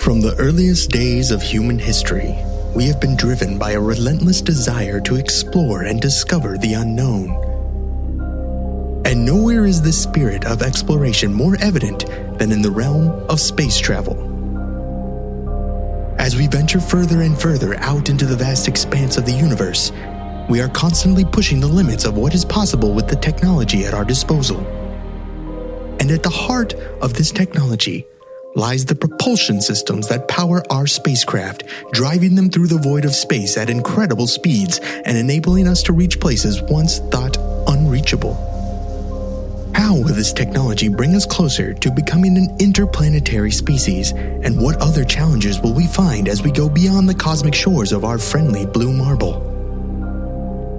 From the earliest days of human history, we have been driven by a relentless desire to explore and discover the unknown. And nowhere is this spirit of exploration more evident than in the realm of space travel. As we venture further and further out into the vast expanse of the universe, we are constantly pushing the limits of what is possible with the technology at our disposal. And at the heart of this technology lies the propulsion systems that power our spacecraft, driving them through the void of space at incredible speeds and enabling us to reach places once thought unreachable. How will this technology bring us closer to becoming an interplanetary species, and what other challenges will we find as we go beyond the cosmic shores of our friendly blue marble?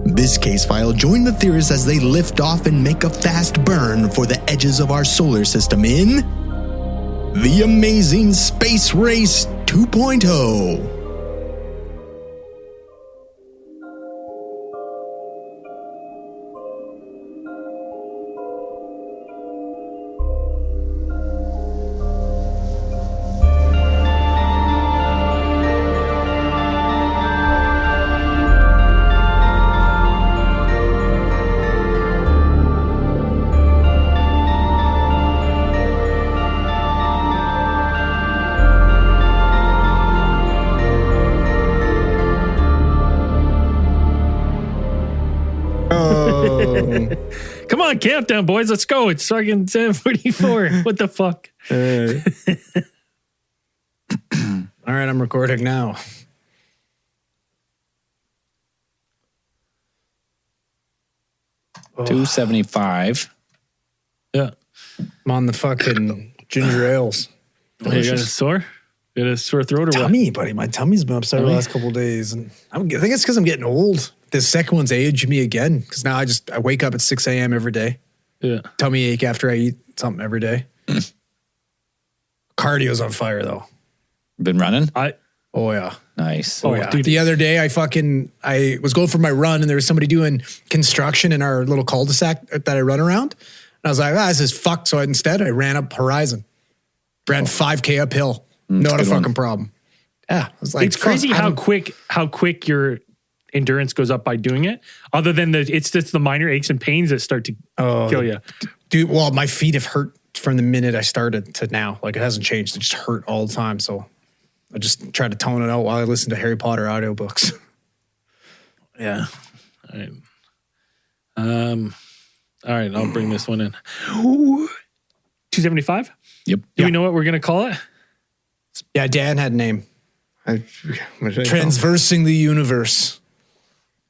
This case file join the theorists as they lift off and make a fast burn for the edges of our solar system in the amazing Space Race 2.0. Come on, countdown, boys. Let's go. It's fucking 7:44. What the fuck? All right, I'm recording now. Oh. 275. Yeah. I'm on the fucking ginger ales. Oh, you got a sore? You got a sore throat or tummy, buddy. My tummy's been upset the last couple of days. And I think it's because I'm getting old. The second one's aged me again because now I wake up at 6 a.m. every day. Yeah. Tummy ache after I eat something every day. Cardio's on fire though. Been running? Oh yeah. Nice. Oh yeah. Dude. The other day I was going for my run and there was somebody doing construction in our little cul-de-sac that I run around. And I was like, this is fucked. So instead I ran up Horizon. Ran 5K uphill. Not a fucking problem. Yeah. I was like, it's crazy how quick your endurance goes up by doing it. Other than it's just the minor aches and pains that start to kill you. Dude, well, my feet have hurt from the minute I started to now. Like it hasn't changed. It just hurt all the time. So I just try to tone it out while I listen to Harry Potter audiobooks. Yeah. All right. All right, I'll bring this one in. 275? Yep. Do we know what we're going to call it? Yeah, Dan had a name. Transversing the universe.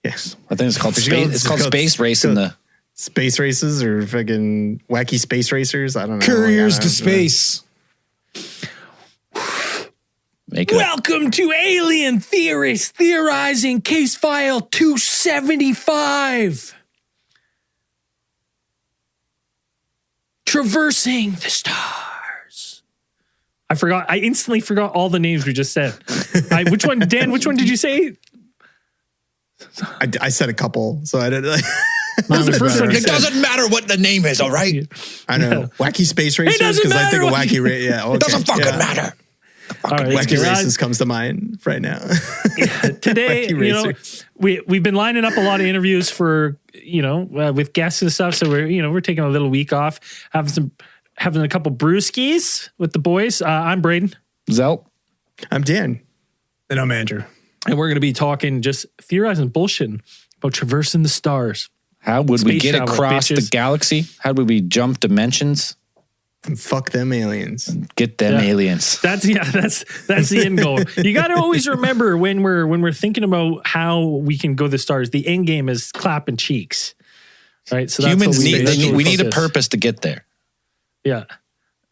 Yes. I think it's called Space Race in the... Space races or fucking wacky space racers? I don't know. Couriers to space. Welcome to Alien Theorists Theorizing Case File 275. Traversing the stars. I instantly forgot all the names we just said. Which one, Dan, which one did you say? I said a couple, so I didn't... What was the first one? It doesn't matter what the name is, all right? I know. Yeah. Wacky space racers, because I think of wacky race. Yeah, okay. It doesn't fucking matter. Wacky races comes to mind right now. Today, we've been lining up a lot of interviews for, with guests and stuff. So we're taking a little week off, having a couple brewskis with the boys. I'm Braden. Zelt. I'm Dan. And I'm Andrew. And we're going to be talking, just theorizing bullshit about traversing the stars. How would we get across the galaxy? How would we jump dimensions? And fuck them aliens. Get them aliens. That's the end goal. You got to always remember when we're thinking about how we can go to the stars, the end game is clapping cheeks. Right? So humans we need a purpose to get there. Yeah.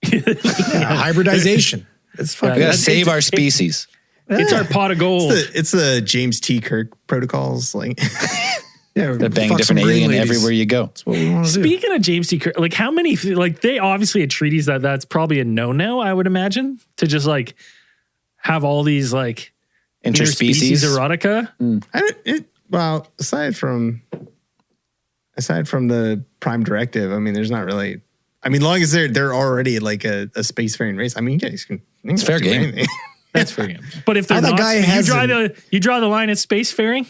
Hybridization. We gotta save our species. It's our pot of gold. It's the James T. Kirk protocols, like they're banging different alien everywhere you go. That's what we want to do. Speaking of James T. Kirk, like how many, like they obviously had treaties that's probably a no-no, I would imagine, to just like have all these like interspecies erotica. Well, aside from the Prime Directive, I mean, there's not really. I mean, long as they're already like a spacefaring race. I mean, you guys can. It's fair game. That's fair game. But if they're How the not, guy you draw the line at spacefaring.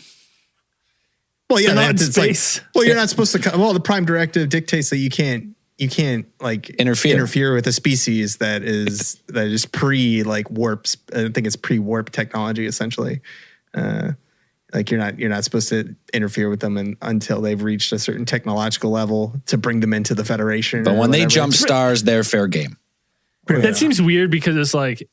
Well, yeah, They're not in it's space. like, well, you're not supposed to. Well, the Prime Directive dictates that you can't like interfere with a species that is pre like warps. I think it's pre-warp technology essentially. Like you're not supposed to interfere with them until they've reached a certain technological level to bring them into the Federation. But when they jump stars, they're fair game. That seems weird because it's like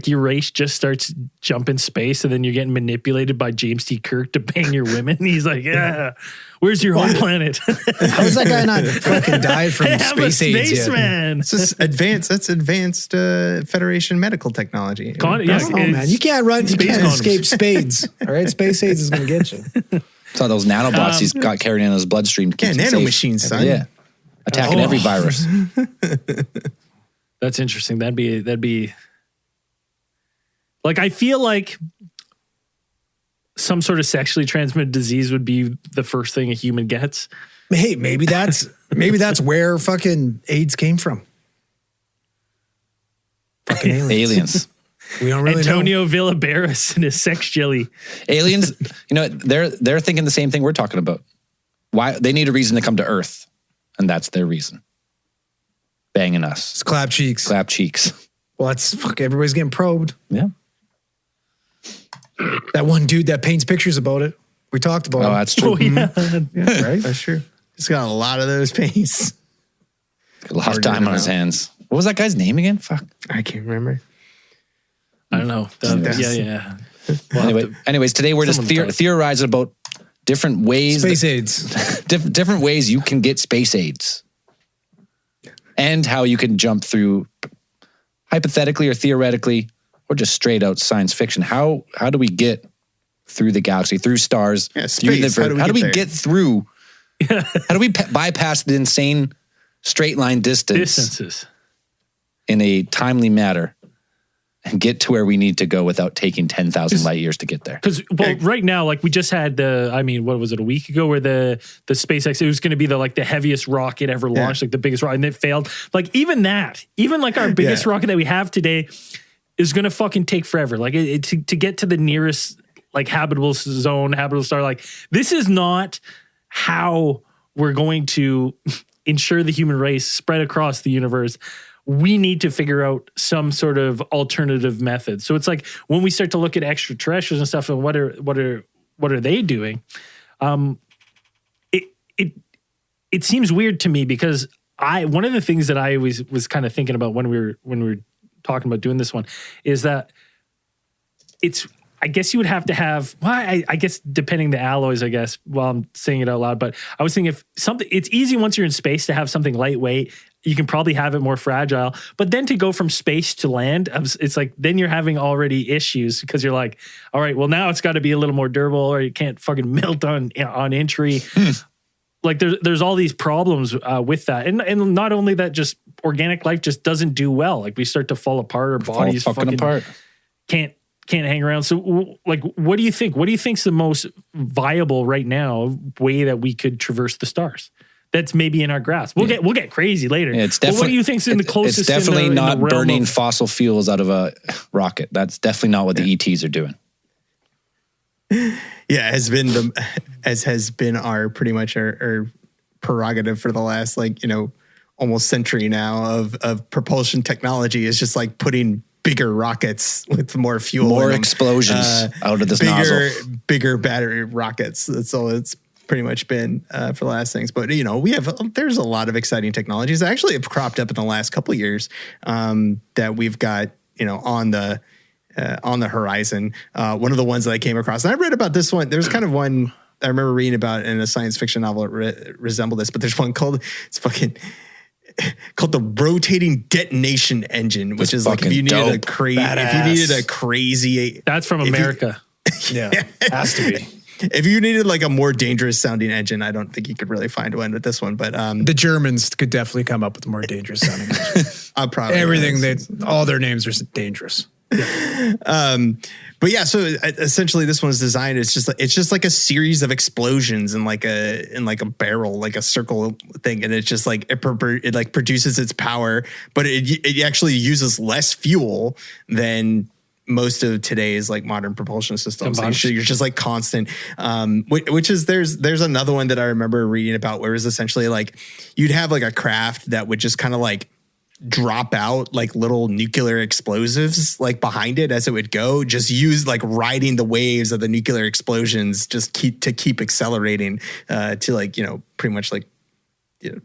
your race just starts jumping space and then you're getting manipulated by James T. Kirk to bang your women. He's like, yeah, where's your home planet? How's that guy not fucking died from space AIDS yet? Man. It's just advanced Federation medical technology. Man, you can't escape spades. All right, space AIDS is going to get you. So those nanobots he's got carried in his bloodstream. Yeah, nanomachines, son. Yeah, attacking every virus. That's interesting. That'd be like, I feel like some sort of sexually transmitted disease would be the first thing a human gets. Hey, maybe that's where fucking AIDS came from. Fucking aliens. We don't really Antonio Villabaris and his sex jelly. Aliens, they're thinking the same thing we're talking about. Why they need a reason to come to Earth, and that's their reason. Banging us. It's clap cheeks. Clap cheeks. Well, that's everybody's getting probed. Yeah. That one dude that paints pictures about it. We talked about it. Oh, that's true. Oh, yeah. Yeah, right? That's true. He's got a lot of those paints. A lot of time on his hands. What was that guy's name again? Fuck. I can't remember. I don't know. Yeah. Anyways, today we're just theorizing about different ways. Space AIDS. different ways you can get space AIDS. And how you can jump through, hypothetically or theoretically, or just straight out science fiction. How do we get through the galaxy, through stars? Yeah, space. How do we get through? How do we bypass the insane straight line distances in a timely manner and get to where we need to go without taking 10,000 light years to get there? Because right now, like we just had what was it, a week ago, where the SpaceX, it was going to be the heaviest rocket ever launched, like the biggest rocket, and it failed. Like even like our biggest rocket that we have today is going to fucking take forever. Like to get to the nearest like habitable zone, habitable star. Like this is not how we're going to ensure the human race spread across the universe. We need to figure out some sort of alternative method. So it's like when we start to look at extraterrestrials and stuff, and what are they doing? It seems weird to me because one of the things that I always was kind of thinking about when we were talking about doing this one is that I guess you would have to have, I guess depending the alloys, I guess, while I'm saying it out loud, but I was thinking it's easy once you're in space to have something lightweight. You can probably have it more fragile, but then to go from space to land, it's like, then you're having already issues because you're like, all right, well now it's got to be a little more durable or you can't fucking melt on entry. Like there's all these problems with that. And not only that, just organic life just doesn't do well. Like we start to fall apart, our bodies fucking apart. Can't hang around. So like, what do you think? What do you think's the most viable right now way that we could traverse the stars? That's maybe in our grasp. We'll get crazy later. Yeah, it's definitely, what do you think's in the closest? It's definitely not burning fossil fuels out of a rocket. That's definitely not what the ETs are doing. Yeah, has been our pretty much our prerogative for the last almost century now of propulsion technology is just like putting bigger rockets with more fuel, more explosions out of this nozzle, bigger battery rockets. That's all it's pretty much been for the last things. But there's a lot of exciting technologies that actually have cropped up in the last couple of years that we've got on the horizon. One of the ones that I came across, and I read about this one. There's kind of one I remember reading about in a science fiction novel that resembled this, but there's one called the rotating detonation engine, which is like if you needed a crazy. That's from America. Has to be. If you needed like a more dangerous sounding engine, I don't think you could really find one with this one. But the Germans could definitely come up with a more dangerous sounding engine. Probably all their names are dangerous. Yeah. But yeah, so essentially this one is designed. It's just like a series of explosions in like a barrel, like a circle thing, and it's just like it like produces its power, but it actually uses less fuel than most of today's like modern propulsion systems. So Combustion. you're just like constant, which is there's another one that I remember reading about where it was essentially like you'd have like a craft that would just kind of like drop out like little nuclear explosives like behind it as it would go, just use like riding the waves of the nuclear explosions, just keep accelerating to like, you know, pretty much like, you know,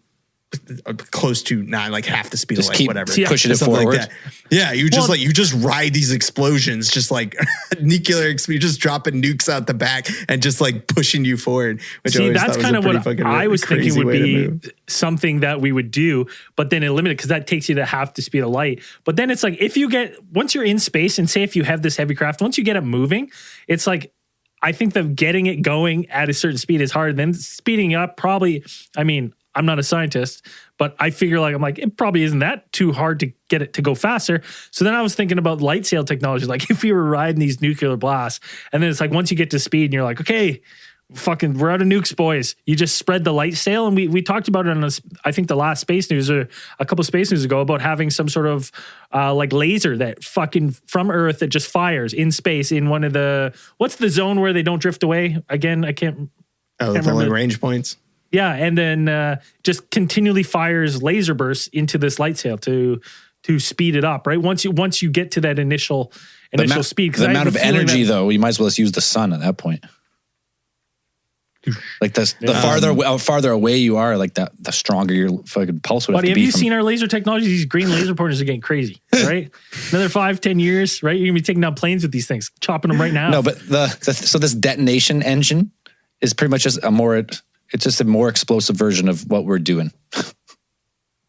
close to not like half the speed Just of light, keep whatever, pushing it something forward. like that. Yeah, you just like you just ride these explosions, just like nuclear. You're just dropping nukes out the back and just like pushing you forward. Which See, that's kind of what I was thinking would be something that we would do, but then eliminate because that takes you to half the speed of light. But then it's like if you get once you're in space and say if you have this heavy craft, once you get it moving, it's like I think that getting it going at a certain speed is hard. Then speeding up probably. I mean, I'm not a scientist, but I figure like, I'm like, it probably isn't that too hard to get it to go faster. So then I was thinking about light sail technology. Like if you were riding these nuclear blasts and then it's like, once you get to speed and you're like, okay, fucking, we're out of nukes, boys. You just spread the light sail. And we talked about it on I think the last Space News or a couple of Space News ago about having some sort of like laser that fucking from Earth that just fires in space in one of the, what's the zone where they don't drift away? Again, I can't remember range points. Yeah, and then just continually fires laser bursts into this light sail to speed it up, right? Once you get to that initial speed, the amount of energy though, you might as well just use the sun at that point. Like the farther away you are, like that, the stronger your fucking pulse would have to be. Have you seen our laser technology? These green laser pointers are getting crazy, right? Another 5-10 years, right? You're gonna be taking down planes with these things, chopping them right now. No, but so this detonation engine is pretty much just it's just a more explosive version of what we're doing.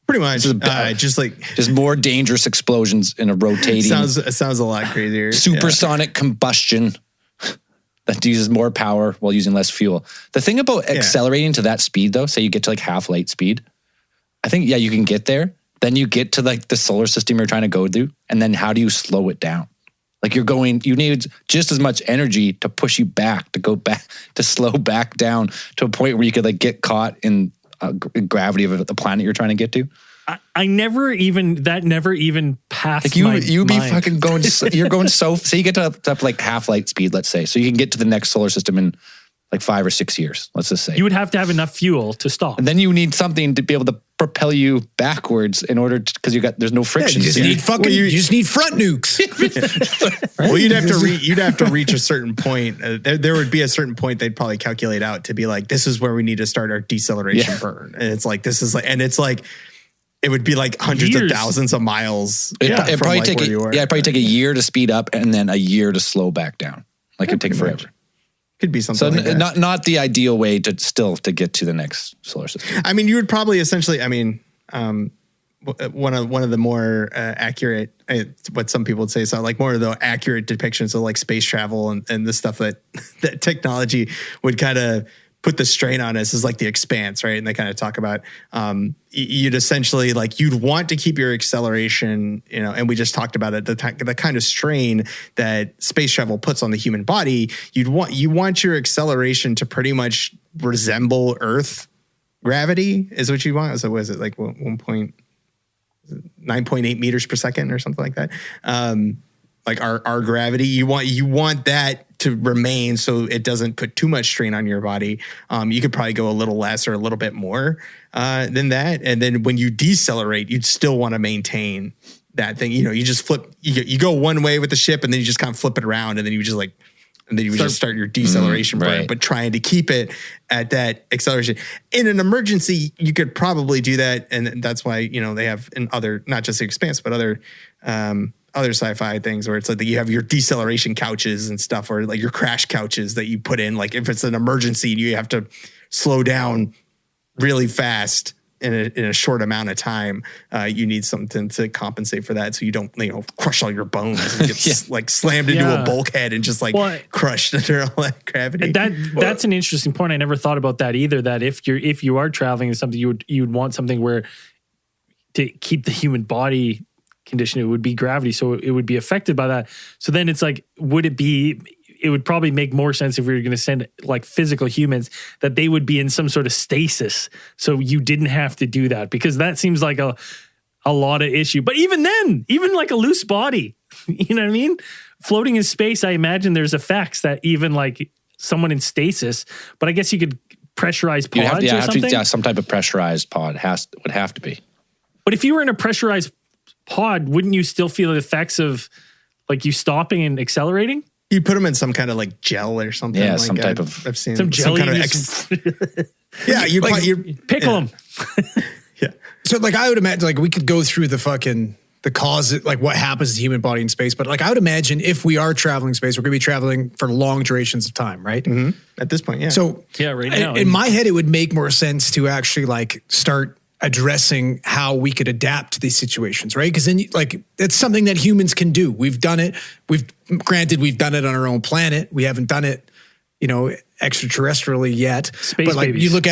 Pretty much, just more dangerous explosions in a rotating. Sounds a lot crazier. Supersonic combustion that uses more power while using less fuel. The thing about accelerating to that speed, though, say you get to like half light speed, I think you can get there. Then you get to like the solar system you're trying to go through, and then how do you slow it down? Like you need just as much energy to push you back, to go back, to slow back down to a point where you could like get caught in gravity of the planet you're trying to get to. I never even passed like my you'd be mind. fucking going, you're going so you get to up like half light speed, let's say. So you can get to the next solar system in like 5 or 6 years, let's just say. You would have to have enough fuel to stop. And then you need something to be able to propel you backwards in order to, because there's no friction. You just need front nukes. Well, you'd have to reach a certain point. There would be a certain point they'd probably calculate out to be like, this is where we need to start our deceleration burn. And it's like, it would be like hundreds of thousands of miles. It'd probably take a year to speed up and then a year to slow back down. Like it'd take forever. Could be something. So like that. not the ideal way to get to the next solar system. I mean, you would probably essentially. I mean, one of the more accurate, what some people would say, so like more of the accurate depictions of like space travel and the stuff that technology would kind of put the strain on us is like the expanse, right? And they kind of talk about you'd essentially like you'd want to keep your acceleration, you know, and we just talked about it, the kind of strain that space travel puts on the human body. You want your acceleration to pretty much resemble Earth gravity is what you want. So was it like 9.8 meters per second or something like that? Like our gravity, you want that to remain so it doesn't put too much strain on your body. You could probably go a little less or a little bit more than that. And then when you decelerate, you'd still want to maintain that thing. You know, you just flip, you go one way with the ship and then you just kind of flip it around and then you just like, and then you would just start your deceleration part, but trying to keep it at that acceleration. In an emergency, you could probably do that. And that's why, you know, they have in other, not just the Expanse, but other sci-fi things where it's like you have your deceleration couches and stuff, or like your crash couches that you put in, like if it's an emergency and you have to slow down really fast in a short amount of time, you need something to compensate for that. So you don't, crush all your bones and get like slammed into a bulkhead and just like crushed under all that gravity. That's an interesting point. I never thought about that either. That if you are traveling in something, you'd want something where to keep the human body condition, it would be gravity, so it would be affected by that. So then it's like, it would probably make more sense if we were going to send like physical humans, that they would be in some sort of stasis, so you didn't have to do that, because that seems like a lot of issue. But even then, even like a loose body, You know what I mean? Floating in space, I imagine there's effects that even like someone in stasis, but I guess you could pressurize pods or something. Some type of pressurized pod would have to be. But if you were in a pressurized pod, wouldn't you still feel the effects of like you stopping and accelerating? You put them in some kind of like gel or something. Yeah, like some type of. I've seen some jelly. Some kind of yeah, you pickle them. Yeah. So like I would imagine like we could go through the cause, like what happens to the human body in space. But like I would imagine if we are traveling space, we're going to be traveling for long durations of time, right? Mm-hmm. At this point, yeah. So right now, in my head, it would make more sense to actually like start addressing how we could adapt to these situations, right? Because then like it's something that humans can do. We've done it. We've done it on our own planet. We haven't done it, extraterrestrially yet. Space but like babies. you look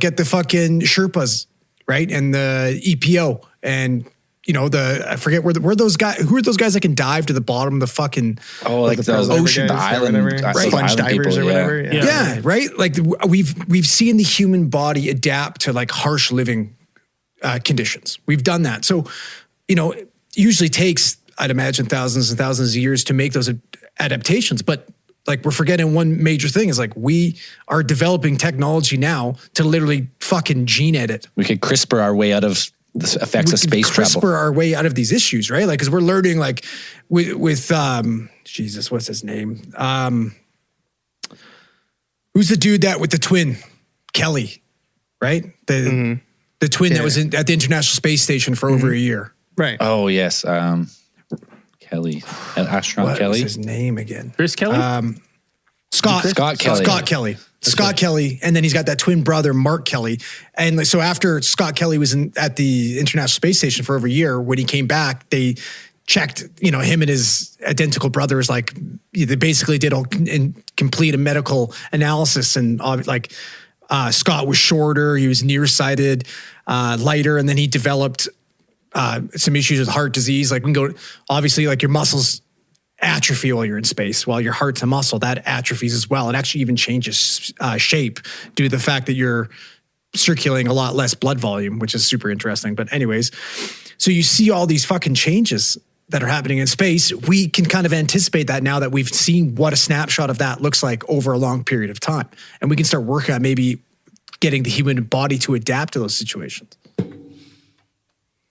at the fucking Sherpas, right? And the EPO and I forget where those guys. Who are those guys that can dive to the bottom of the fucking those ocean, the island, sponge divers people, or whatever? Yeah, right. Like we've seen the human body adapt to like harsh living conditions. We've done that. So, it usually takes, I'd imagine, thousands and thousands of years to make those adaptations. But like we're forgetting one major thing is like we are developing technology now to literally fucking gene edit. We could CRISPR our way out of the effects of space travel. CRISPR our way out of these issues, right? Like, because we're learning, like, with Jesus, what's his name? Who's the dude that with the twin, Kelly, right? The twin that was at the International Space Station for over a year, right? Oh yes, Kelly, astronaut what Kelly. What's his name again? Chris Kelly. Scott Kelly. Scott Kelly, and then he's got that twin brother, Mark Kelly. And so after Scott Kelly was at the International Space Station for over a year, when he came back, they checked, him and his identical brothers, like they basically did complete a medical analysis, and Scott was shorter, he was nearsighted, lighter, and then he developed some issues with heart disease. Like obviously, like your muscles atrophy while you're in space, while your heart's a muscle, that atrophies as well. It actually even changes shape due to the fact that you're circulating a lot less blood volume, which is super interesting. But anyways, so you see all these fucking changes that are happening in space. We can kind of anticipate that now that we've seen what a snapshot of that looks like over a long period of time. And we can start working on maybe getting the human body to adapt to those situations.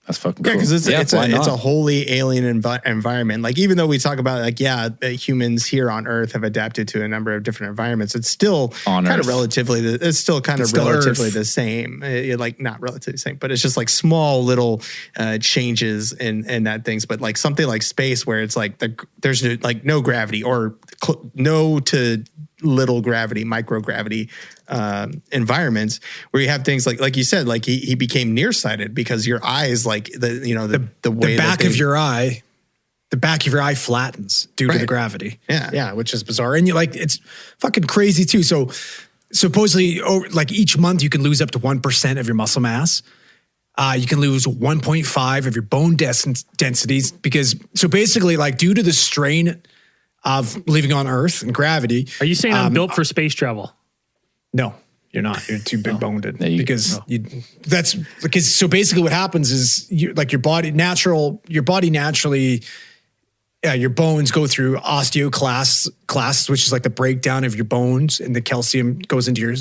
That's fucking cool. Yeah, because it's a wholly alien environment. Like, even though we talk about humans here on Earth have adapted to a number of different environments, it's still kind of relatively the same. Not relatively the same, but it's just like small little changes in that things. But like something like space, where it's like there's like no gravity or no to little gravity, microgravity environments, where you have things like you said, like he became nearsighted because your eyes, like the back of your eye flattens due to the gravity. Yeah, which is bizarre, and it's fucking crazy too. So supposedly, like each month, you can lose up to 1% of your muscle mass. You can lose 1.5 of your bone densities so basically, like due to the strain of living on Earth and gravity. Are you saying I'm built for space travel? No, you're not. You're too big boned so basically what happens is your body naturally, your bones go through osteoclasts, which is like the breakdown of your bones, and the calcium goes into your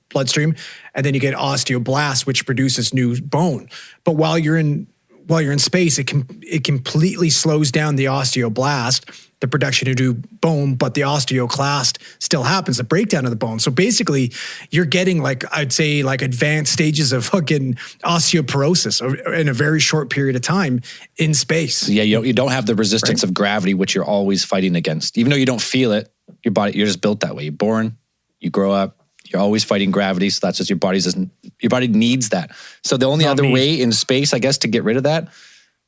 bloodstream, and then you get osteoblasts, which produces new bone. But while you're in space, it completely slows down the osteoblast, the production of new bone, but the osteoclast still happens, the breakdown of the bone. So basically, you're getting I'd say advanced stages of fucking osteoporosis in a very short period of time in space. Yeah, you don't have the resistance of gravity, which you're always fighting against. Even though you don't feel it, you're just built that way. You're born, you grow up, you're always fighting gravity. So that's just your body needs that. So the only other way in space, I guess, to get rid of that,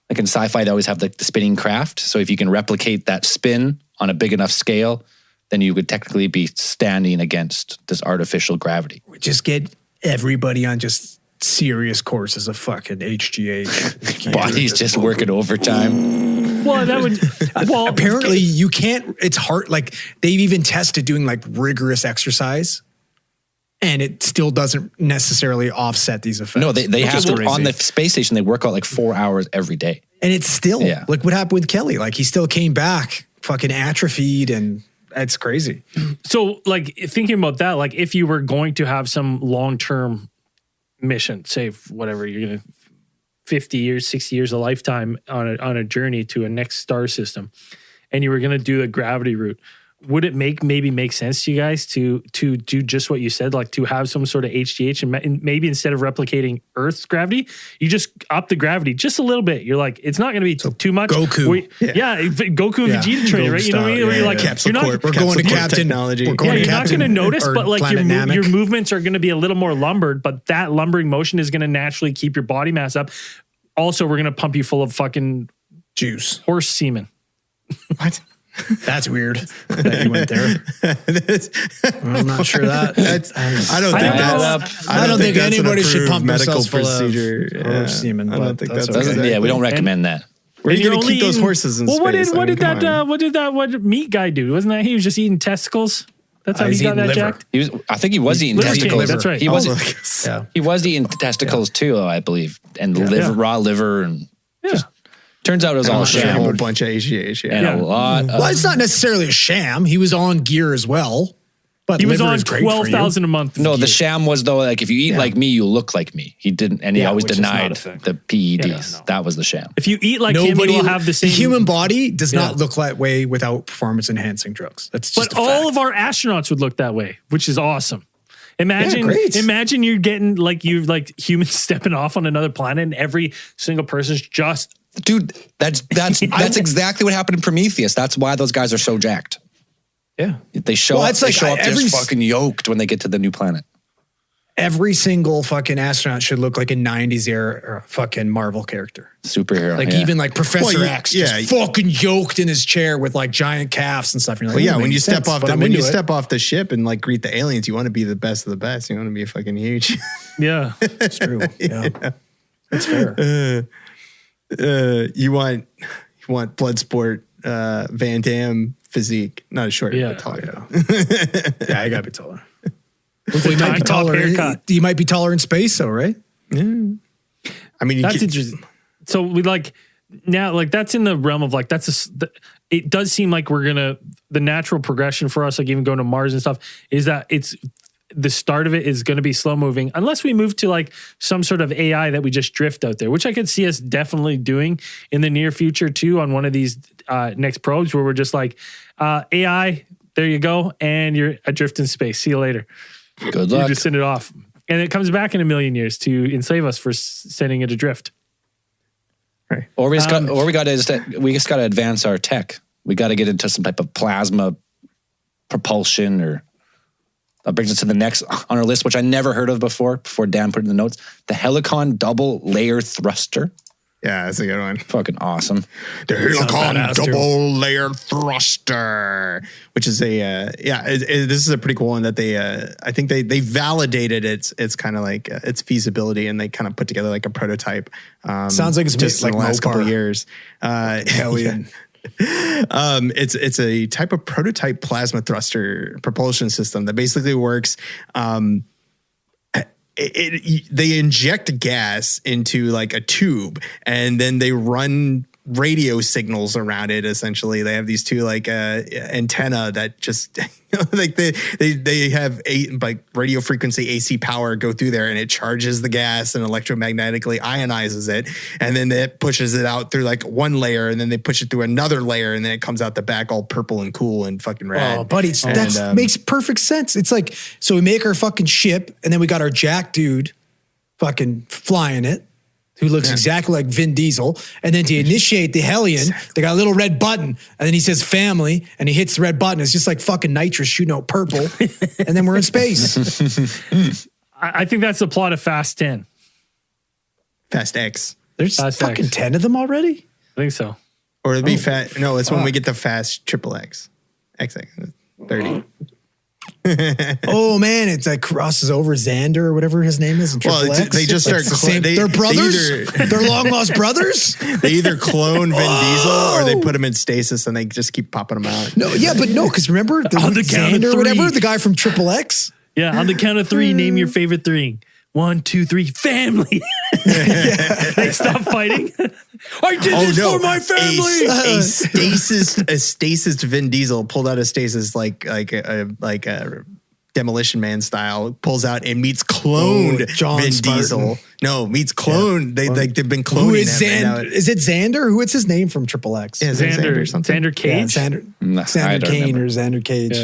like in sci-fi, they always have the spinning craft. So if you can replicate that spin on a big enough scale, then you would technically be standing against this artificial gravity. We just get everybody on just serious courses of fucking HGH. Body's just working overtime. Well, that would. Well, apparently you can't. It's hard. Like they've even tested doing rigorous exercise, and it still doesn't necessarily offset these effects. No, they have to, on the space station, they work out 4 hours every day. And it's still Yeah. like what happened with Kelly. Like he still came back fucking atrophied, and it's crazy. So like thinking about that, like if you were going to have some long-term mission, say whatever, you're going to 50 years, 60 years, a lifetime on a journey to a next star system, and you were going to do the gravity route, would it maybe make sense to you guys to do just what you said, like to have some sort of HGH and maybe instead of replicating Earth's gravity, you just up the gravity just a little bit. You're like, it's not going to be too much. Goku. Goku and Vegeta training, right? You know what I mean? Where you're like, Capsule you're not, Corp. We're going to Capsule Corp Captain technology. We're going to you're not Captain going to notice, or but like Planet Namek. your movements are going to be a little more lumbered, but that lumbering motion is going to naturally keep your body mass up. Also, we're going to pump you full of fucking juice. horse semen. What? That's weird that you went there. I'm not sure that. I don't think think anybody should pump medical themselves full of procedure. horse semen, I don't but think that's that's okay. okay. Yeah, we don't recommend that. Where are you And going to you're keep those only horses in well, space? what did that meat guy do? Wasn't that he was just eating testicles? That's how He's he got eating that liver. jacked. I think he was eating Liver testicles. King, that's right. He was. Yeah. He was eating testicles too, I believe, and raw liver, and just turns out it was all a A sham. bunch of HGH. And a lot. Well, it's not necessarily a sham. He was on gear as well. But He was liver on is great for you. 12,000 a month. No, the sham was though, like if you eat like me, you look like me. He didn't, and he Yeah, always which is not denied a thing. the PEDs. That was the sham. If you eat like him, you will have the same. The human body does not look that way without performance enhancing drugs. That's just But all of our astronauts would look that way, which is awesome. great. Imagine you're getting like humans stepping off on another planet, and every single person's just Dude, that's exactly what happened in Prometheus. That's why those guys are so jacked. Yeah. They show Well, up. it's They like show up every- just fucking yoked when they get to the new planet. Every single fucking astronaut should look like a 90s era fucking Marvel character. Superhero. Like yeah. even like Professor Well, X, yeah. just fucking yoked in his chair with like giant calves and stuff. And you're like, Well, yeah, "Oh, when you makes step sense," off but I'm when you into it. step off the ship and like greet the aliens, you want to be the best of the best. You want to be fucking huge. yeah. It's true. Yeah. That's fair. You want Bloodsport Van Damme physique, not a short, Yeah. but tall. Yeah, I gotta be taller. Well, you might be Top taller. haircut. You might be taller in space, though, right? I mean, That's interesting. So we like now, like that's in the realm of like it does seem like we're gonna the natural progression for us, like even going to Mars and stuff, is that it's the start of it is going to be slow moving unless we move to like some sort of AI that we just drift out there, which I could see us definitely doing in the near future too on one of these next probes where we're just like AI, there you go, and you're adrift in space. See you later. Good You luck. just send it off, and it comes back in a million years to enslave us for sending it adrift. Or we just got to advance our tech. We got to get into some type of plasma propulsion, or that brings us to the next on our list, which I never heard of before Dan put in the notes. The Helicon double layer thruster. yeah, that's a good one. Fucking awesome. The Helicon badass, too. double layer thruster, which is this is a pretty cool one that they I think they validated its kind of like its feasibility, and they kind of put together like a prototype. Sounds like it's just like in the last couple of Mopar. years. Hellion. It's a type of prototype plasma thruster propulsion system that basically works. They inject gas into like a tube, and then they run radio signals around it. Essentially, they have these two like antenna that just like they have like radio frequency AC power go through there, and it charges the gas and electromagnetically ionizes it, and then it pushes it out through like one layer, and then they push it through another layer, and then it comes out the back all purple and cool and fucking rad. Oh, buddy, that makes perfect sense. It's like, so we make our fucking ship, and then we got our Jack dude fucking flying it, who looks exactly like Vin Diesel. And then to initiate the Hellion, they got a little red button, and then he says family, and he hits the red button. It's just like fucking nitrous shooting out purple, and then we're in space. I think that's the plot of Fast 10. Fast X. There's Fast fucking X. 10 of them already? I think so. Or it'd be fat. No, it's when we get the fast triple X. XX 30. Oh man, it's like crosses over Xander or whatever his name is in Triple Well, X. they just start. It's the same. They're brothers. They're long lost brothers. They either clone Vin Diesel or they put him in stasis and they just keep popping him out. No, yeah, but no, because remember the On the count of Xander or whatever, three. the guy from Triple X. Yeah, on the count of three, name your favorite three. 1, 2, 3, family. They stop fighting. I did this for my family. A stasis Vin Diesel pulled out a stasis like a Demolition Man style, pulls out and meets cloned John Vin Spartan. Diesel. No, meets cloned. They've been cloning Who is him. Is it Xander? Who? What's his name from Triple X? Yeah, Xander, something. Xander Cage. Yeah, Xander don't Kane remember. or Xander Cage.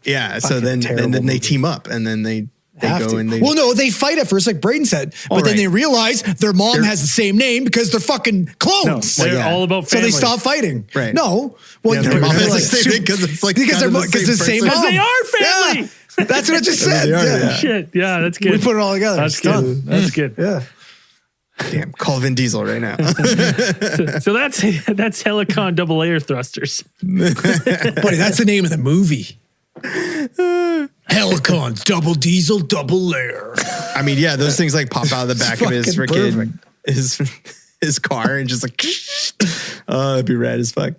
Yeah. So then they movie. team up and then they Have go to. and they. Well, no, they fight at first, like Braden said, but then right. they realize their mom has the same name because they're fucking clones. No, they're all about So family. they stop fighting. Right. No. Well, Yeah, their their mom mom is has like the same thing 'cause it's like because kind of the it's the same same person. mom. They are family. Yeah. That's what I just said. They are, Yeah. yeah. Shit. Yeah, that's good. We put it all together. That's It's good. done. That's good. Yeah. Damn, call Vin Diesel right now. So that's Helicon double air thrusters. Buddy, that's the name of the movie. Helicon, double diesel, double layer. I mean, yeah, those things like pop out of the back of his fucking freaking his car and just like, oh, that'd be rad as fuck.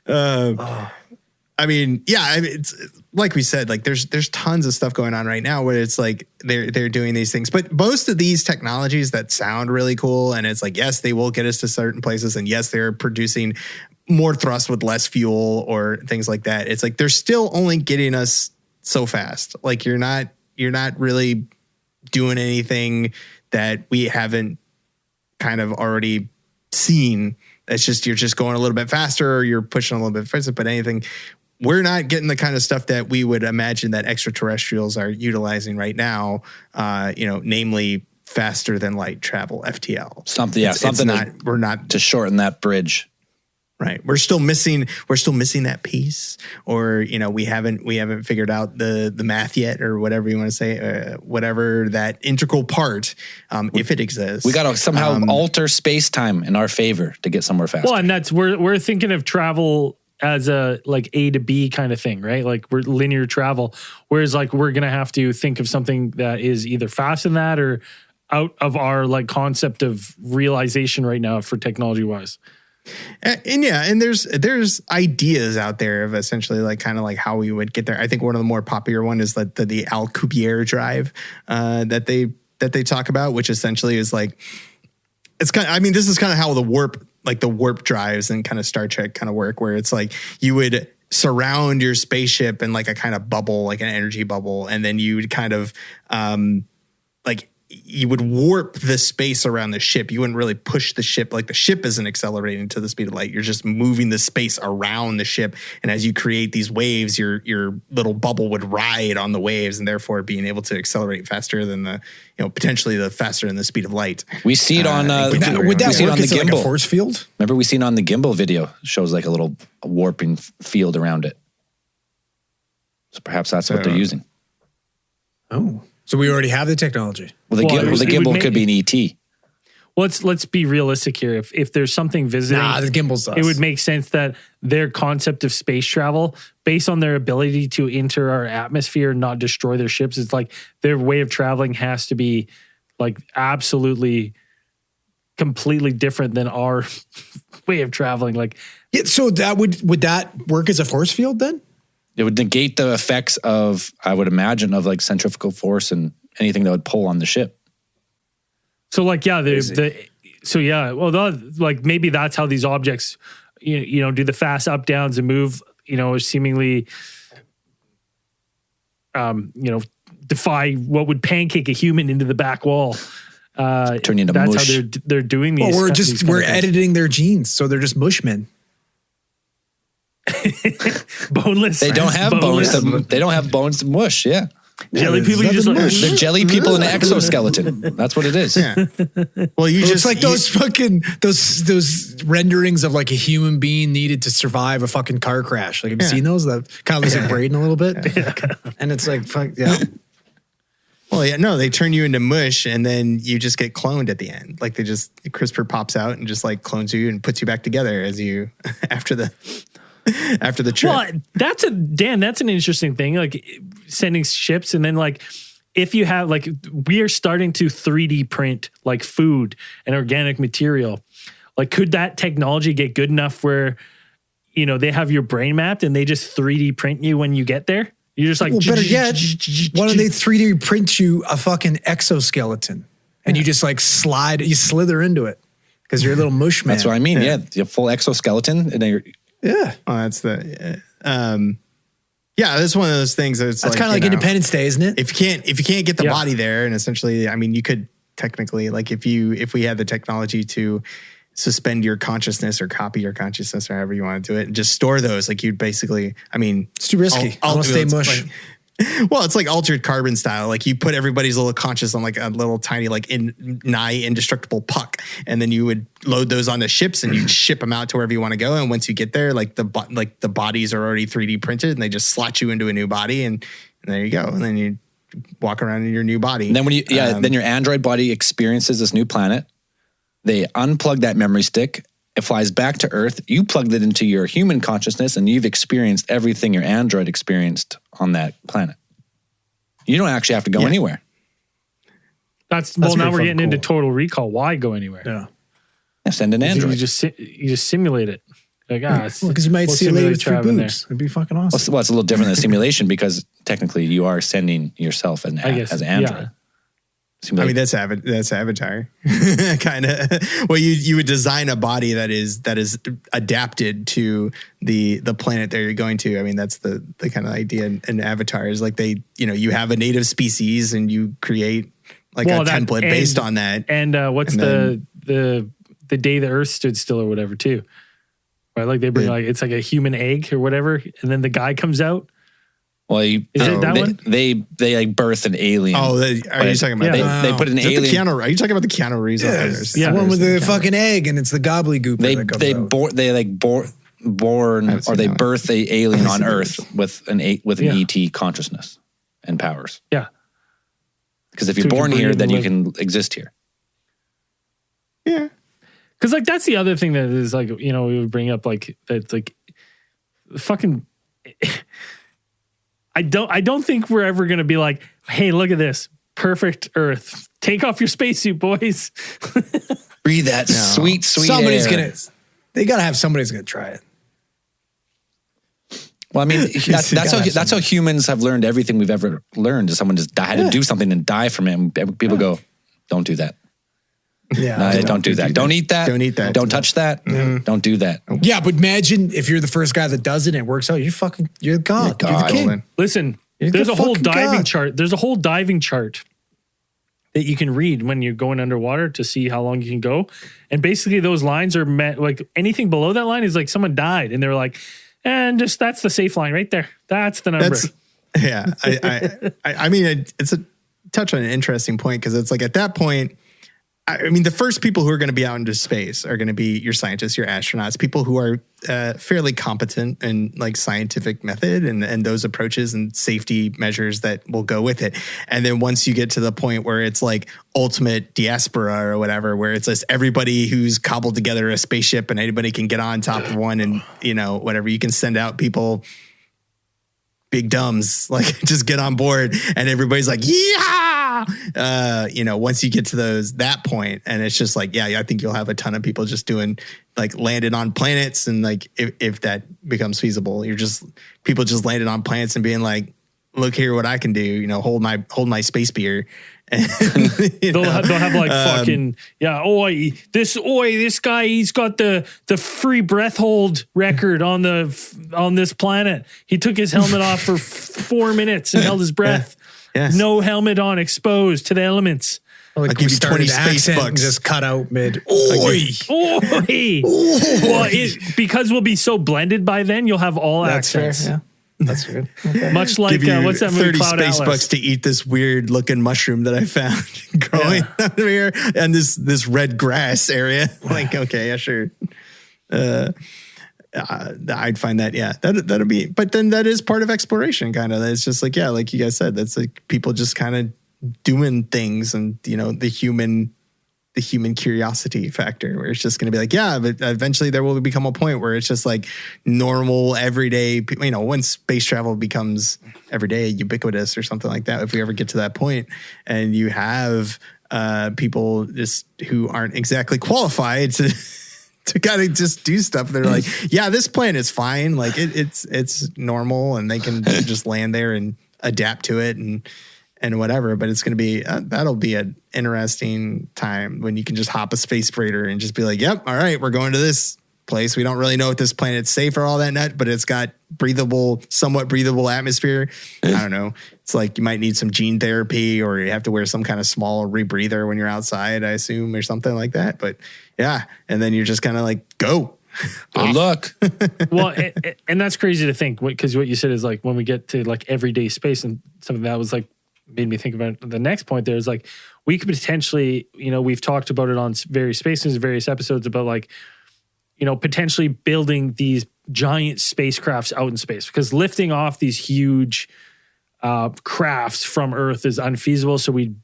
I mean, yeah, I mean, it's like we said, like there's tons of stuff going on right now where it's like they're doing these things, but most of these technologies that sound really cool, and it's like, yes, they will get us to certain places, and yes, they're producing more thrust with less fuel or things like that. It's like they're still only getting us so fast. Like you're not really doing anything that we haven't kind of already seen. It's just you're just going a little bit faster, or you're pushing a little bit faster. But anything, we're not getting the kind of stuff that we would imagine that extraterrestrials are utilizing right now. Namely faster than light travel, FTL. We're not to shorten that bridge. Right. We're still missing that piece, or, we haven't figured out the math yet, or whatever you want to say, whatever that integral part, if it exists. We got to somehow alter space-time in our favor to get somewhere faster. Well, and that's we're thinking of travel as a like A to B kind of thing, right? Like we're linear travel, whereas like we're going to have to think of something that is either faster than that or out of our like concept of realization right now for technology wise. And there's ideas out there of essentially like kind of like how we would get there. I think one of the more popular one is like the Alcubierre drive that they talk about, which essentially is like, it's kind of, I mean, this is kind of how the warp drives and kind of Star Trek kind of work, where it's like you would surround your spaceship in like a kind of bubble, like an energy bubble, and then you would kind of you would warp the space around the ship. You wouldn't really push the ship. Like the ship isn't accelerating to the speed of light. You're just moving the space around the ship. And as you create these waves, your little bubble would ride on the waves, and therefore being able to accelerate faster than potentially the faster than the speed of light. We see it on Would that work as like a gimbal. force field? Remember, we seen on the gimbal video, it shows like a little warping field around it. So perhaps that's what they're using. Oh. So we already have the technology. Well, the gimbal could be an ET. Well, let's be realistic here. If there's something visiting, the gimbal's us. it would make sense that their concept of space travel, based on their ability to enter our atmosphere and not destroy their ships, it's like their way of traveling has to be like absolutely completely different than our way of traveling. Like, yeah, so that would that work as a force field then? It would negate the effects of, I would imagine, of like centrifugal force and anything that would pull on the ship. so like, yeah, like maybe that's how these objects, do the fast up downs and move, seemingly, defy what would pancake a human into the back wall. Turn into that's mush. how they're doing these. Well, these we're kind of editing their genes, so they're just mushmen. things. Boneless. They don't have bones. They don't have bones to mush. Yeah, Jelly people. You just they're jelly people in an exoskeleton. That's what it is. Yeah. Well, It's like those fucking those renderings of like a human being needed to survive a fucking car crash. Like, have you seen those? That kind of looks like Braden a little bit. And it's like, fuck yeah. Well, yeah, no, they turn you into mush, and then you just get cloned at the end. Like CRISPR pops out and just like clones you and puts you back together as you after the trip. Well, that's an interesting thing. Like sending ships, and then like if you have like we are starting to 3D print like food and organic material. Like, could that technology get good enough where they have your brain mapped and they just 3D print you when you get there? You're just like, well, better yet, why don't they 3D print you a fucking exoskeleton and you just like slither into it? because you're a little mush man. That's what I mean. Yeah, the full exoskeleton, and then you're, Yeah. Oh, that's yeah, that's one of those things that's That's kind of like Independence Day, isn't it? If you can't get the body there, and essentially, I mean, you could technically, like, if we had the technology to suspend your consciousness or copy your consciousness or however you want to do it and just store those, like, you'd basically, I mean, It's too risky. I want to stay mush. Well, it's like altered carbon style. Like, you put everybody's little conscious on like a little tiny, like nigh indestructible puck, and then you would load those onto ships and you'd ship them out to wherever you want to go. And once you get there, like the bodies are already 3D printed, and they just slot you into a new body, and there you go. And then you walk around in your new body. and then when you then your android body experiences this new planet. They unplug that memory stick. It flies back to Earth. You plugged it into your human consciousness, and you've experienced everything your android experienced on that planet. You don't actually have to go anywhere. That's now we're getting into Total Recall. Why go anywhere? Yeah, send an android. You just simulate it. Like, because you might see a lady with 3 boobs. It'd be fucking awesome. Well, it's a little different than simulation because technically you are sending yourself as an android. Yeah. I mean, that's Avatar, kind of. Well, you would design a body that is adapted to the planet that you're going to. I mean, that's the kind of idea in Avatar is like you have a native species and you create like a template based on that. And what's the day the Earth stood still or whatever too, right? Like they bring it's like a human egg or whatever, and then the guy comes out. Well, is it that one? They like birth an alien. Oh, are you talking about? They put an alien. Are you talking about the Keanu Reeves? Yeah, the one with the fucking egg, and it's the gobbledygook. They birth the alien on Earth with an ET consciousness and powers. Yeah, because if you're born here, then you can exist here. Yeah, because like that's the other thing that is like we would bring up like that's like fucking. I don't think we're ever going to be like, hey, look at this perfect Earth. Take off your spacesuit, boys. Breathe that sweet somebody's air. They got to have somebody's going to try it. Well, I mean, that's how humans have learned everything we've ever learned. Is someone just had to do something and die from it. And people go, don't do that. Yeah, no, don't do that. Don't eat that. Don't eat that. Don't touch that. Mm-hmm. Don't do that. Yeah, but imagine if you're the first guy that does it and it works out. You're God. You're the king. Listen, there's a whole diving chart. There's a whole diving chart that you can read when you're going underwater to see how long you can go. And basically those lines are met, like anything below that line is like someone died. And they're like, and just that's the safe line right there. That's the number. I mean, it's a touch on an interesting point because it's like at that point, I mean, the first people who are going to be out into space are going to be your scientists, your astronauts, people who are fairly competent in like scientific method and those approaches and safety measures that will go with it. And then once you get to the point where it's like ultimate diaspora or whatever, where it's just everybody who's cobbled together a spaceship and anybody can get on top of one and, whatever, you can send out people, big dumbs, like just get on board and everybody's like, yeah. Once you get to that point and it's just like, I think you'll have a ton of people just doing like landed on planets. And like, if that becomes feasible, people just landed on planets and being like, look here, what I can do, hold my space beer. And, they'll have like fucking, this guy, he's got the free breath hold record on this planet. He took his helmet off for 4 minutes and held his breath. Yes. No helmet on, exposed to the elements. I'll give you 20 space bucks. Just cut out mid. Oi. Well, because we'll be so blended by then, you'll have all accents. Fair. Yeah. That's good. Okay. Much like what's that movie? 30 Cloud space Atlas. bucks to eat this weird looking mushroom that I found growing up here and this red grass area. Like, okay, yeah, sure. I'd find that, that'll be, but then that is part of exploration kind of. It's just like, like you guys said, that's like people just kind of doing things and, the human curiosity factor where it's just going to be like, but eventually there will become a point where it's just like normal everyday, when space travel becomes everyday ubiquitous or something like that, if we ever get to that point and you have people just who aren't exactly qualified to kind of just do stuff. They're like, this plan is fine. Like it's normal and they can just land there and adapt to it. and whatever. But it's going to be that'll be an interesting time when you can just hop a space freighter and just be like, yep, all right, we're going to this place. We don't really know if this planet's safe or all that nut, but it's got somewhat breathable atmosphere. I don't know. It's like you might need some gene therapy, or you have to wear some kind of small rebreather when you're outside, I assume, or something like that. But yeah, and then you're just kind of like, go. Good luck. Well, and that's crazy to think, because what you said is like when we get to like everyday space, and some of that was like made me think about the next point there is like we could potentially, we've talked about it on various spaces, various episodes about like, potentially building these giant spacecrafts out in space, because lifting off these huge crafts from Earth is unfeasible. So we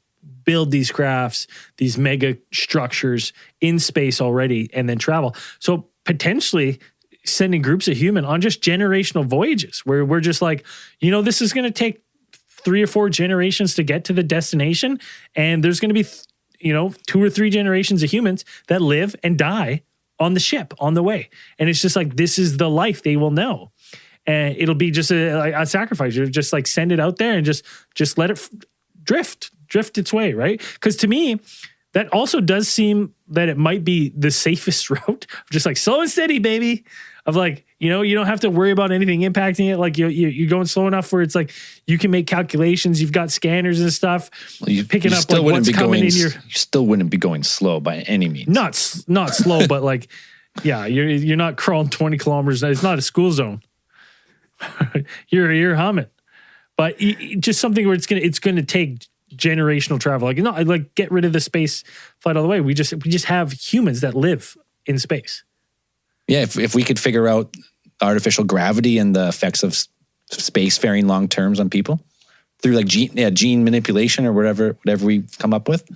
build these crafts, these mega structures in space already, and then travel. So potentially sending groups of human on just generational voyages where we're just like, this is going to take 3 or 4 generations to get to the destination. And there's going to be, 2 or 3 generations of humans that live and die on the ship on the way. And it's just like, this is the life they will know. And it'll be just a sacrifice. You just like send it out there and just let it drift its way. Right. Because to me, that also does seem that it might be the safest route. Just like slow and steady, baby. Of like, you don't have to worry about anything impacting it. Like you're going slow enough where it's like you can make calculations. You've got scanners and stuff. Well, you picking up still like wouldn't what's be coming going, in your. You still wouldn't be going slow by any means. Not slow, but like, yeah, you're not crawling 20 kilometers. It's not a school zone. you're humming, but just something where it's gonna take generational travel. Like get rid of the space flight all the way. We just have humans that live in space. Yeah, if we could figure out artificial gravity and the effects of spacefaring long terms on people through like gene manipulation or whatever we come up with,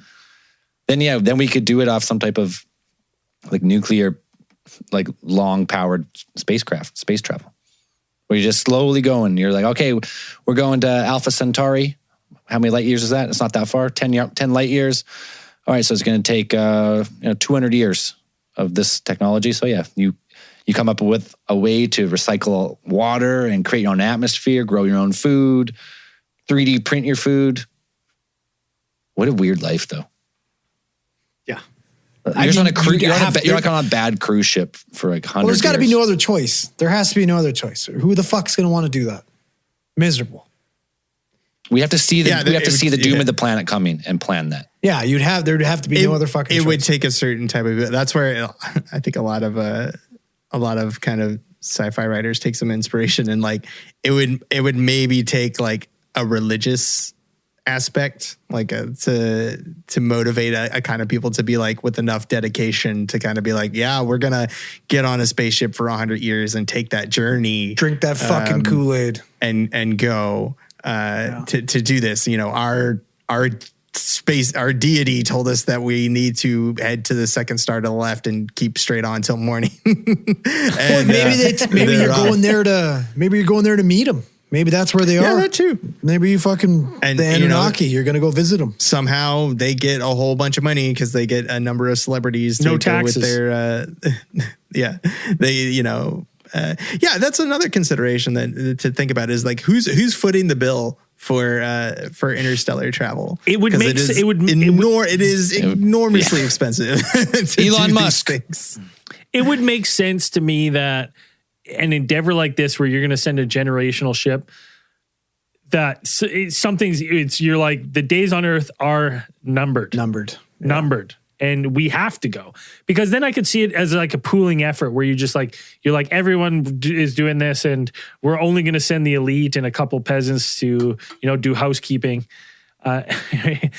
then we could do it off some type of like nuclear, like long powered spacecraft, space travel, where you're just slowly going. You're like, okay, we're going to Alpha Centauri. How many light years is that? It's not that far. 10 light years. All right, so it's going to take 200 years of this technology. So yeah, you come up with a way to recycle water and create your own atmosphere, grow your own food, 3D print your food. What a weird life, though. Yeah. You're like on a bad cruise ship for like 100 years. Well, there's got to be no other choice. There has to be no other choice. Who the fuck's going to want to do that? Miserable. We have to see the doom of the planet coming and plan that. Yeah, there'd have to be no other fucking choice. It would take a certain type of, that's where I think a lot of kind of sci-fi writers take some inspiration, and like it would maybe take like a religious aspect, like to motivate a kind of people to be like with enough dedication to kind of be like, yeah, we're gonna get on a spaceship for 100 years and take that journey, drink that fucking Kool-Aid, and go to do this. Our deity told us that we need to head to the second star to the left and keep straight on till morning. And maybe you're going there to meet them. Maybe that's where they are. Yeah, that too. Maybe the Anunnaki, you're going to go visit them. Somehow they get a whole bunch of money because they get a number of celebrities to no go taxes with their that's another consideration that to think about is like who's footing the bill for interstellar travel. It is enormously expensive. Elon Musk. It would make sense to me that an endeavor like this, where you're going to send a generational ship, that you're like, the days on Earth are numbered. And we have to go, because then I could see it as like a pooling effort where you're like everyone is doing this, and we're only going to send the elite and a couple peasants to, do housekeeping. Maybe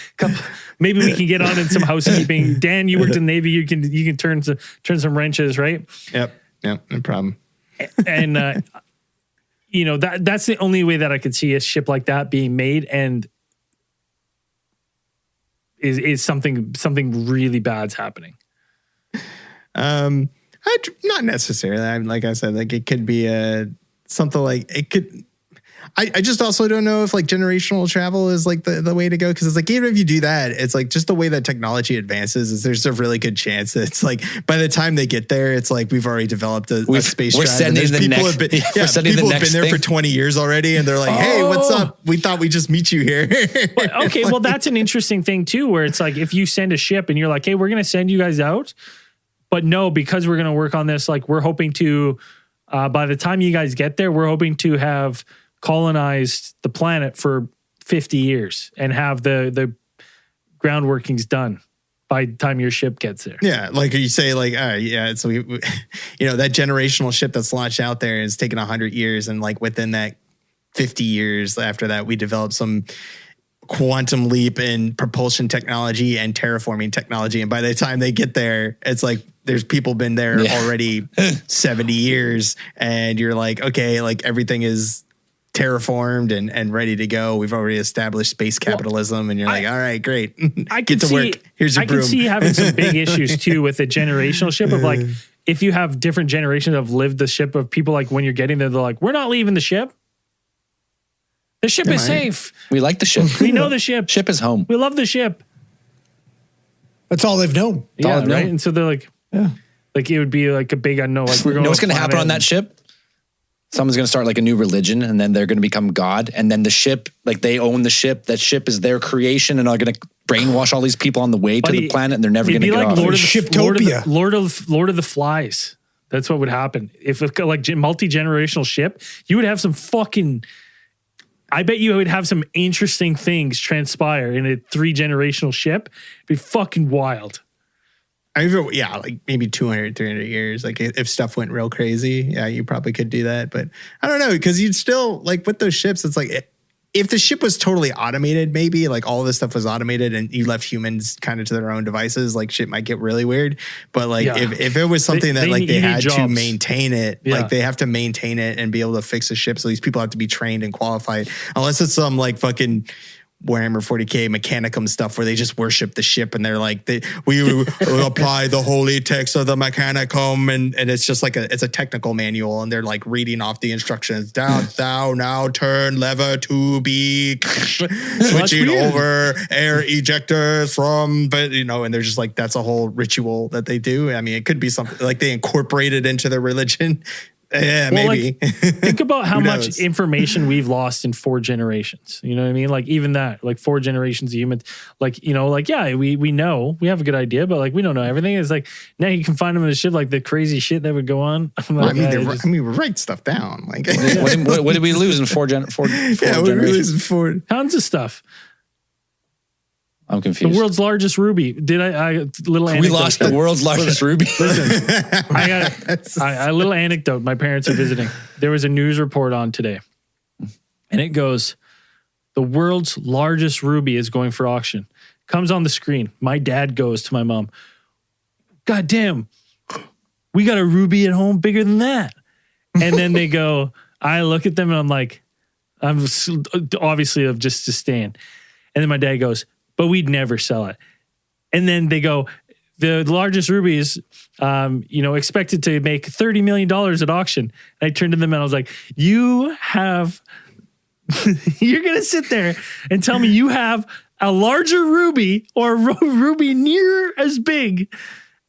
we can get on in some housekeeping. Dan, you worked in the Navy. You can turn some wrenches, right? Yep, no problem. And that's the only way that I could see a ship like that being made, and is something really bad's happening. Not necessarily. Like I said, like it could be something like it could. I just also don't know if like generational travel is like the way to go. Cause it's like, even if you do that, it's like just the way that technology advances is there's a really good chance that it's like by the time they get there, it's like we've already developed a space we're drive. Sending the people next, have been, we're sending people the have next been there thing. for 20 years already. And they're like, hey, what's up? We thought we'd just meet you here. Okay, well, that's an interesting thing too, where it's like if you send a ship and you're like, hey, we're going to send you guys out, but no, because we're going to work on this, like we're hoping to, by the time you guys get there, we're hoping to have colonized the planet for 50 years and have the ground workings done by the time your ship gets there. Yeah, like you say, like, all right, yeah. So we that generational ship that's launched out there is taking 100 years, and like within that 50 years after that, we developed some quantum leap in propulsion technology and terraforming technology, and by the time they get there, it's like there's people been there already 70 years, and you're like, okay, like everything is terraformed and ready to go. We've already established space capitalism, and you're like, all right, great. Get to work. Here's your broom. I can see having some big issues too with the generational ship of like, if you have different generations of lived the ship of people, like when you're getting there, they're like, we're not leaving the ship. The ship is safe. We like the ship. We know the ship. Ship is home. We love the ship. That's all they've known. Yeah, right. And so they're like, like it would be like a big unknown. Like we're going. You know what's going to happen on that ship? Someone's going to start like a new religion, and then they're going to become God. And then the ship, like they own the ship. That ship is their creation, and are going to brainwash all these people on the way to the planet, and they're never going to get like off. Lord of the Flies. That's what would happen if like multi-generational ship. You would have some fucking. I bet you would have some interesting things transpire in a 3-generational ship. It'd be fucking wild. I mean, yeah, like maybe 200, 300 years. Like if stuff went real crazy, yeah, you probably could do that. But I don't know, because you'd still, like with those ships, it's like if the ship was totally automated, maybe like all this stuff was automated and you left humans kind of to their own devices, like shit might get really weird. But like if it was something that like they had to maintain it, like they have to maintain it and be able to fix a ship. So these people have to be trained and qualified, unless it's some like fucking Warhammer 40K Mechanicum stuff where they just worship the ship and they're like, we apply the holy text of the Mechanicum, and it's just like it's a technical manual, and they're like reading off the instructions. Thou now turn lever to be switching over air ejectors from, but and they're just like, that's a whole ritual that they do. I mean, it could be something like they incorporate it into their religion. Yeah, well, maybe. Like, think about how much information we've lost in 4 generations. You know what I mean? Like even that, like 4 generations of humans, like, like, yeah, we know, we have a good idea, but like, we don't know everything. It's like, now you can find them in the shit, like the crazy shit that would go on. Like, we write stuff down. Like, what did we lose in 4 generations? Yeah, we losing 4. Tons of stuff. I'm confused. The world's largest ruby. Did I little anecdote? We lost the world's largest ruby. Listen, I got a little anecdote. My parents are visiting. There was a news report on today, and it goes, the world's largest ruby is going for auction. Comes on the screen. My dad goes to my mom, God damn, we got a ruby at home bigger than that. And then they go, I look at them and I'm like, I'm obviously of just disdain. And then my dad goes, but we'd never sell it. And then they go, the largest ruby is, expected to make $30 million at auction. And I turned to them and I was like, you're going to sit there and tell me you have a larger ruby or a ruby near as big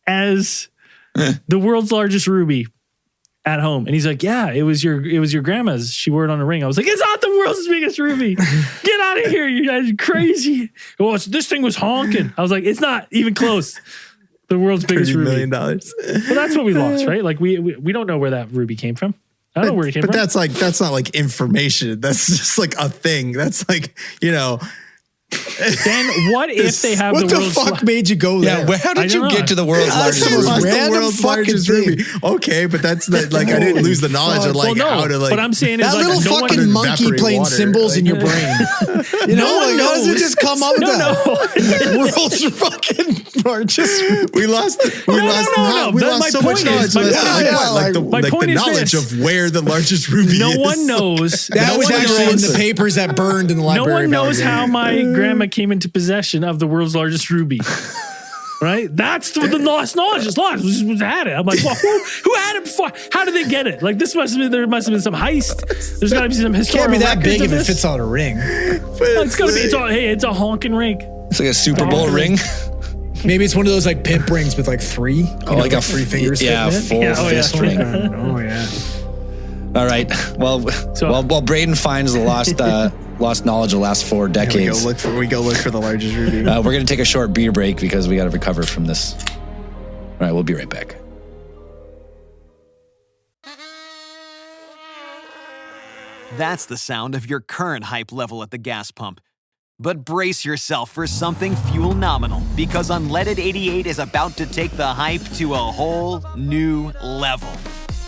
as the world's largest ruby at home. And he's like, yeah, it was your grandma's. She wore it on a ring. I was like, it's not the world's biggest ruby. Get out of here. You guys are crazy. Well, this thing was honking. I was like, it's not even close. The world's biggest ruby. $30 million. Well, that's what we lost, right? Like we don't know where that ruby came from. I don't know where it came from. But that's not like information. That's just like a thing. That's like, Then what if they have what the world's... What the fuck made you go there? Yeah, how did you get to the world's largest ruby? The world's largest ruby. Okay, but that's like I didn't lose the knowledge of like how to like. But I'm saying that is little like, fucking monkey playing water, symbols in your brain. How does it just come up with that? World's fucking largest. We lost so much knowledge. Like the knowledge of where the largest ruby is. No one knows. That was actually in the papers that burned in the library. No one knows how my grandma came into possession of the world's largest ruby. right? That's the lost knowledge. It's lost. We just had it. I'm like, well, who had it before? How did they get it? Like, there must have been some heist. There's got to be some historical. Can't be that big if it this. fits on a ring. It's gotta be. It's a honking ring. It's like a Super Bowl ring. Maybe it's one of those like pimp rings with like three. Like a three fingers. Yeah, full fist ring. Oh yeah. All right. Well, while Braden finds the lost knowledge of the last 4 decades, we go look for the largest ruby. we're going to take a short beer break because we got to recover from this. All right, we'll be right back. That's the sound of your current hype level at the gas pump. But brace yourself for something fuel nominal, because Unleaded 88 is about to take the hype to a whole new level.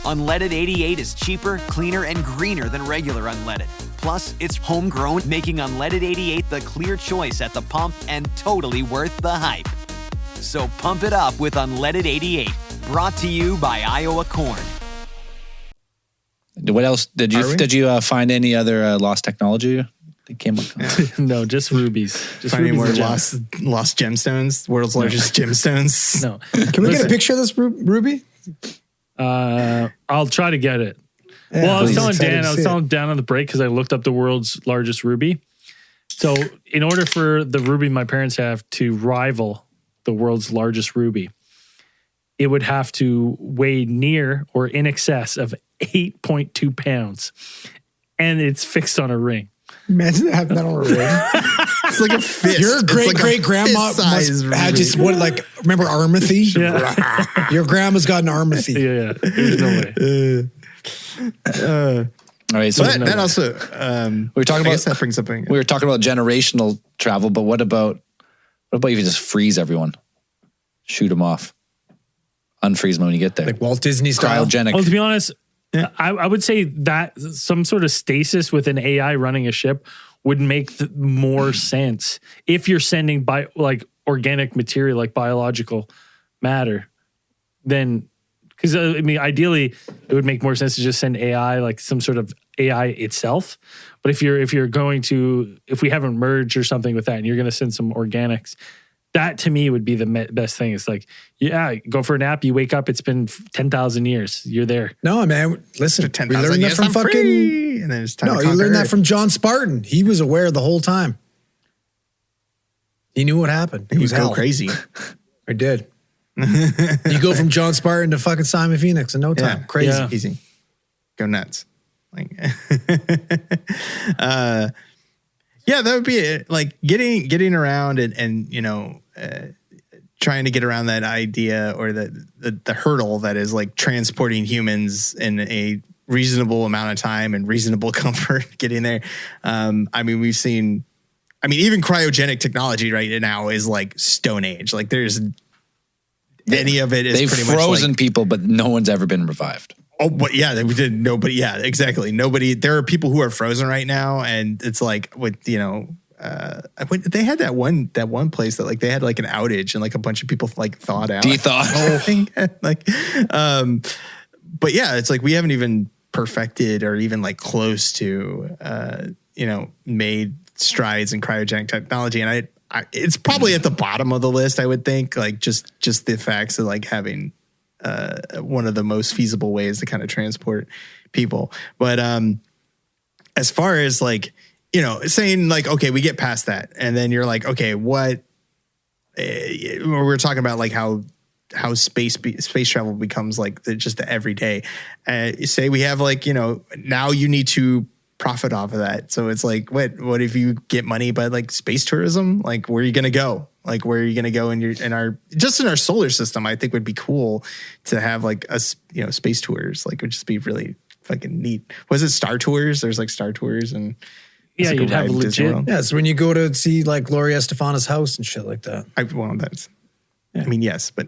Unleaded 88 is cheaper, cleaner, and greener than regular unleaded. Plus, it's homegrown, making Unleaded 88 the clear choice at the pump and totally worth the hype. So pump it up with Unleaded 88, brought to you by Iowa Corn. What else did you find any other lost technology that came up? No, just rubies. Just Finding more rubies lost gemstones, world's largest gemstones. No. Can we get a picture of this ruby? I'll try to get it. Yeah, well, I was telling Dan Dan on the break because I looked up the world's largest ruby. So, in order for the ruby my parents have to rival the world's largest ruby, it would have to weigh near or in excess of 8.2 pounds, and it's fixed on a ring. Imagine having that on a ring. It's like a fist. Your great grandma had just what, like, remember Armathy? Yeah. Your grandma's got an Armathy. Yeah. There's no way. All right, so that also we were talking about that brings up. We were talking about generational travel, but what about if you just freeze everyone, shoot them off, unfreeze them when you get there, like Walt Disney style? Cryogenic. Well, to be honest, I would say that some sort of stasis with an AI running a ship would make more sense if you're sending organic material, like biological matter. Then, because I mean, ideally, it would make more sense to just send AI, like some sort of AI itself. But if we haven't merged or something with that, and you're going to send some organics, that to me would be the best thing. It's like, go for a nap. You wake up, it's been 10,000 years. You're there. No, man. Listen, we learned that from free. And then it's time you learned that from John Spartan. He was aware the whole time. He knew what happened. He was go crazy. I did. You go from John Spartan to fucking Simon Phoenix in no time. Yeah, crazy. Yeah. Easy. Go nuts. Like, yeah, that would be it. Like getting around and trying to get around that idea or the hurdle that is like transporting humans in a reasonable amount of time and reasonable comfort getting there. I mean, we've seen, even cryogenic technology right now is like Stone Age. Like there's any of it is they've pretty frozen much like, people, but no one's ever been revived. Oh, but yeah, we did. Nobody. Yeah, exactly. Nobody. There are people who are frozen right now, and it's like with they had that one place that like they had like an outage and like a bunch of people like thawed out. Like, but yeah, it's like we haven't even perfected or even like close to made strides in cryogenic technology, and it's probably at the bottom of the list. I would think like just the facts of like having. One of the most feasible ways to kind of transport people. But as far as like, saying like, okay, we get past that. And then you're like, okay, what we're talking about like how space travel becomes like just the everyday. Say we have like, now you need to profit off of that. So it's like, what if you get money by like space tourism? Like, where are you going to go? Like, where are you going to go in our solar system? I think would be cool to have like space tours. Like, it would just be really fucking neat. Was it Star Tours? There's like Star Tours and yeah, you'd have legit. Yeah, it's when you go to see like Gloria Estefana's house and shit like that. Yes, but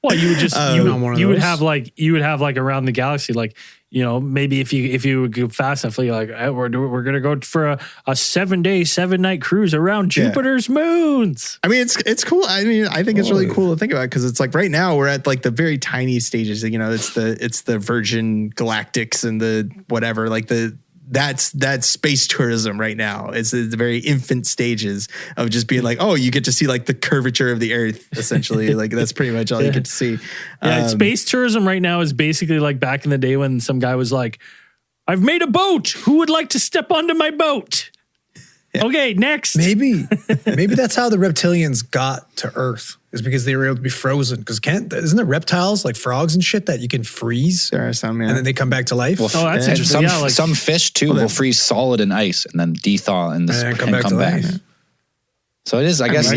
well, you would just you would have like around the galaxy, like maybe if you would go fast enough, you're like we're gonna go for a 7-day 7-night cruise around Jupiter's moons. I mean, it's cool. I mean, I think it's really cool to think about because it's like right now we're at like the very tiny stages. It's the Virgin Galactics and the whatever, like the that's space tourism right now. It's the very infant stages of just being like, oh, you get to see like the curvature of the Earth, essentially. Like that's pretty much all you get to see. Yeah, space tourism right now is basically like back in the day when some guy was like, I've made a boat. Who would like to step onto my boat? Yeah. Okay, next. Maybe that's how the reptilians got to Earth, is because they were able to be frozen. Because isn't there reptiles like frogs and shit that you can freeze? There are some, yeah. And then they come back to life. Well, that's interesting. Some fish too will freeze solid in ice and then de-thaw and come back. Life. So it is, I guess,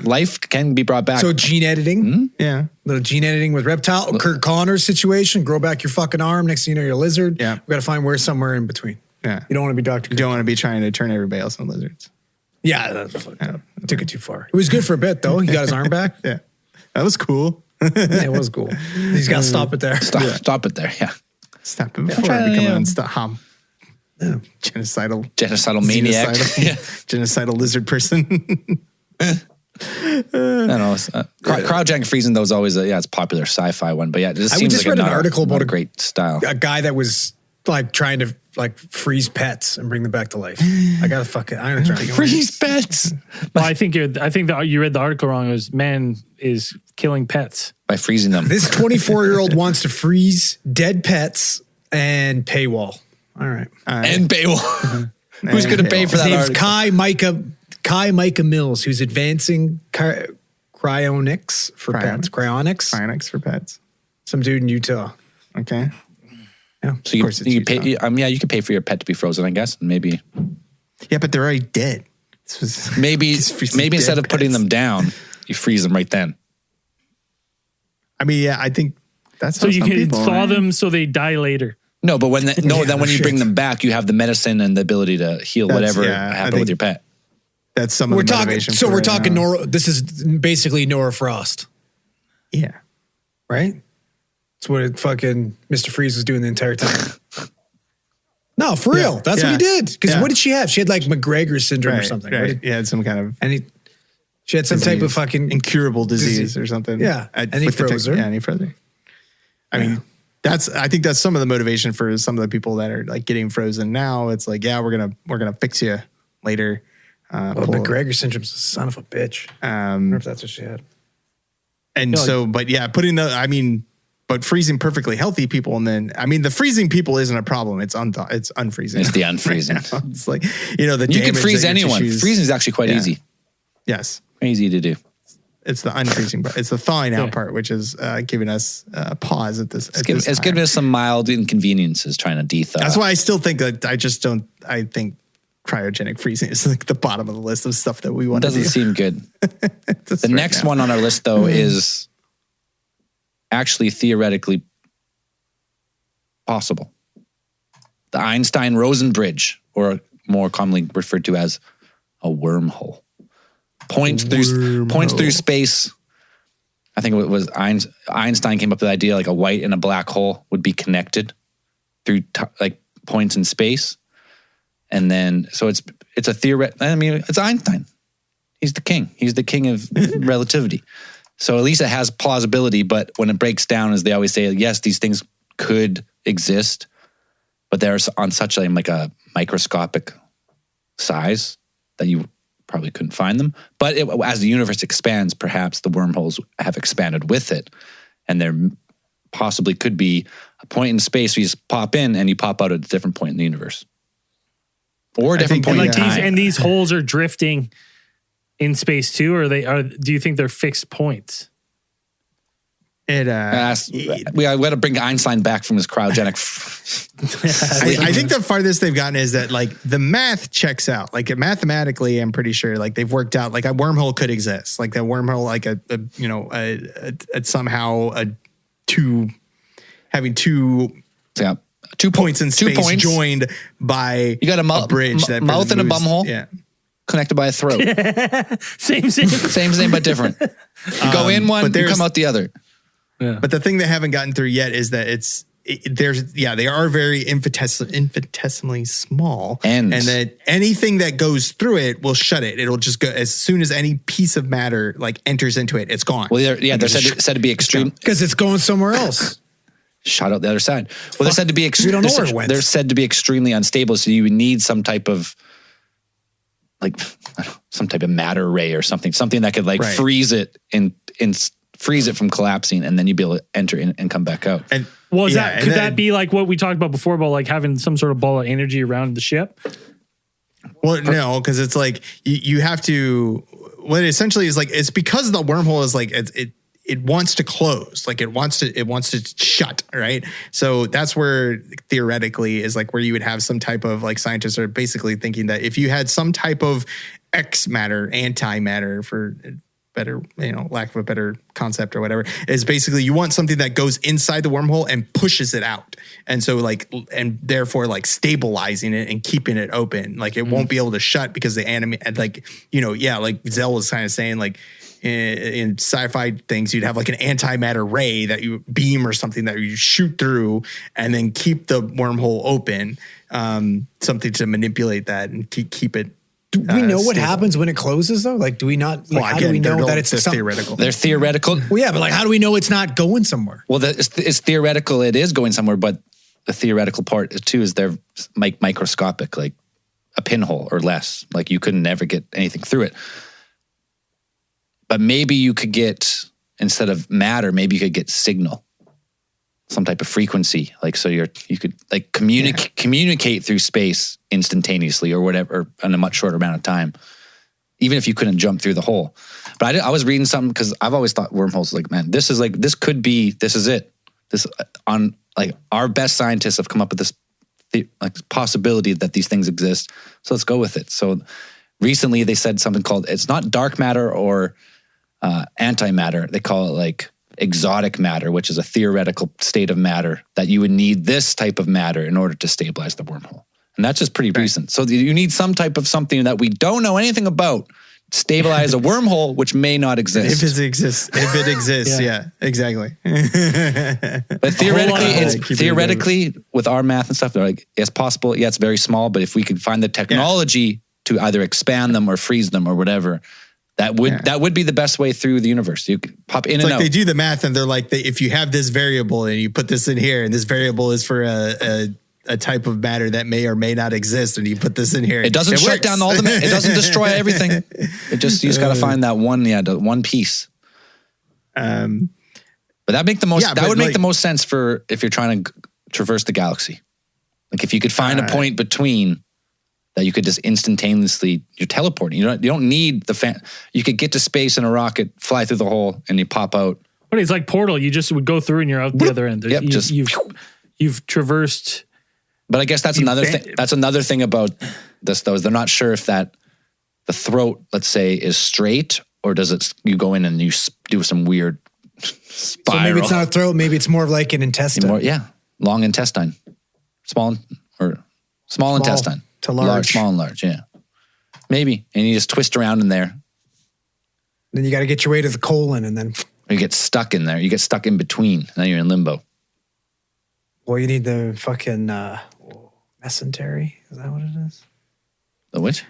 life can be brought back. So gene editing, yeah, little gene editing with reptile. Kurt Connor's situation: grow back your fucking arm. Next thing you know, you're a lizard. Yeah, we got to find somewhere in between. Yeah, you don't want to be Dr. You don't want to be trying to turn everybody else into lizards. Yeah, that's took it too far. It was good for a bit though. He got his arm back. Yeah, that was cool. Yeah, it was cool. He's got to stop it there. Stop it there. Yeah, stop it before I become a genocidal maniac, genocidal lizard person. I don't know. Cryogenic freezing though is always it's a popular sci-fi one, but yeah, it just seems like read an article about a great style. A guy that was like trying to like freeze pets and bring them back to life. I'm gonna try to freeze pets. Well, I think that you read the article wrong. It was man is killing pets by freezing them. This 24-year-old wants to freeze dead pets and paywall. All right. And paywall. Who's going to pay for that? His name's Kai Micah Mills, who's advancing cryonics for pets. Cryonics for pets. Some dude in Utah. Okay. Yeah. So you can pay. You can pay for your pet to be frozen, I guess. Maybe. Yeah, but they're already dead. Maybe instead of putting them down, you freeze them right then. I mean, yeah, I think that's so you can thaw them so they die later. No, but when you bring them back, you have the medicine and the ability to heal whatever happened with your pet. That's some of the motivation. So we're talking Nora. This is basically Nora Frost. Yeah. Right? That's what fucking Mr. Freeze was doing the entire time. No, for real. That's what he did. Because what did she have? She had like McGregor syndrome or something. Right. She had some kind of... she had some type of fucking... incurable disease or something. Yeah. And he froze her. Yeah, and he froze her. I mean... I think that's some of the motivation for some of the people that are like getting frozen now. It's like, yeah, we're gonna fix you later. McGregor syndrome's a son of a bitch. I wonder if that's what she had. And but freezing perfectly healthy people, and then the freezing people isn't a problem. It's unfreezing. It's the unfreezing. Right it's like you can freeze anyone. Freezing is actually quite easy. Yes, easy to do. It's the unfreezing part. It's the thawing out part, which is giving us a pause at this. It's giving us some mild inconveniences trying to de-thaw. That's why I still think that I think cryogenic freezing is like the bottom of the list of stuff that we want to do. Doesn't seem good. The next one on our list, though, is actually theoretically possible. The Einstein-Rosen bridge, or more commonly referred to as a wormhole. Points through space. I think it was Einstein came up with the idea like a white and a black hole would be connected through like points in space, and then so it's a theory. I mean, it's Einstein. He's the king. He's the king of relativity. So at least it has plausibility. But when it breaks down, as they always say, yes, these things could exist, but they're on such a microscopic size that you probably couldn't find them. But as the universe expands, perhaps the wormholes have expanded with it. And there possibly could be a point in space where you just pop in and you pop out at a different point in the universe. Or a different point in time. And these holes are drifting in space too, or do you think they're fixed points? We got to bring Einstein back from his cryogenic. I think the farthest they've gotten is that like the math checks out. Like mathematically, I'm pretty sure like they've worked out like a wormhole could exist. Like that wormhole, like having two points in space joined by you got a bridge that mouth and a bum hole. Yeah. Connected by a throat. same but different. You go in one, you come out the other. Yeah. But the thing they haven't gotten through yet is that they are very infinitesimally small, and that anything that goes through it will shut it. It'll just go as soon as any piece of matter like enters into it, it's gone. Well, they're said to be extreme because it's going somewhere else. shot out the other side. Well, they're said to be we don't know where it went. they're said to be extremely unstable, so you would need some type of matter ray or something that could like freeze it and freeze it from collapsing, and then you'd be able to enter in and come back out. And could that be like what we talked about before about like having some sort of ball of energy around the ship? Well, no, because it's like you have to. What it essentially is like, it's because the wormhole is like it wants to close, like it wants to shut, right? So that's where theoretically is like where you would have some type of like scientists are basically thinking that if you had some type of X matter, antimatter for better, lack of a better concept or whatever, is basically you want something that goes inside the wormhole and pushes it out. And so like, and therefore like stabilizing it and keeping it open. Like it won't be able to shut because the like Zell was kind of saying like in sci-fi things, you'd have like an antimatter ray that you beam or something that you shoot through and then keep the wormhole open, something to manipulate that and keep it. Do we know what happens when it closes though? Like, do we not? Like, how do we know that it's theoretical? They're theoretical. Well, yeah, but like, how do we know it's not going somewhere? Well, it's theoretical. It is going somewhere, but the theoretical part too is they're microscopic, like a pinhole or less. Like you couldn't ever get anything through it. But maybe you could get, instead of matter, maybe you could get signal, some type of frequency. Like, so you could like communicate through space instantaneously or whatever in a much shorter amount of time, even if you couldn't jump through the hole. But I was reading something because I've always thought wormholes like, man, this is it. This on like our best scientists have come up with this possibility that these things exist. So let's go with it. So recently they said something called, it's not dark matter or antimatter. They call it like exotic matter, which is a theoretical state of matter that you would need this type of matter in order to stabilize the wormhole. And that's just pretty recent. So you need some type of something that we don't know anything about, stabilize a wormhole, which may not exist. If it exists, yeah, exactly. But theoretically, with our math and stuff, they're like, it's possible. Yeah, it's very small, but if we could find the technology to either expand them or freeze them or whatever, that would be the best way through the universe. You could pop in and out. They do the math and they're like, if you have this variable and you put this in here, and this variable is for a type of matter that may or may not exist, and you put this in here, it doesn't shut down all the. It doesn't destroy everything. It just you just got to find that one piece. But that make the most. Yeah, that would make the most sense for if you're trying to traverse the galaxy. Like if you could find a point between. That you could just instantaneously, you're teleporting. You don't need the you could get to space in a rocket, fly through the hole, and you pop out. But it's like Portal. You just would go through and you're out the other end. Yep, you've traversed. But I guess that's another thing. That's another thing about this, though, is they're not sure if the throat, let's say, is straight, or does it? You go in and you do some weird spiral. So maybe it's not a throat. Maybe it's more of like an intestine. Long intestine, small intestine. To large. Small and large, yeah. Maybe. And you just twist around in there. Then you got to get your way to the colon and then... Or you get stuck in there. You get stuck in between. And then you're in limbo. Well, you need the fucking mesentery. Is that what it is? The which?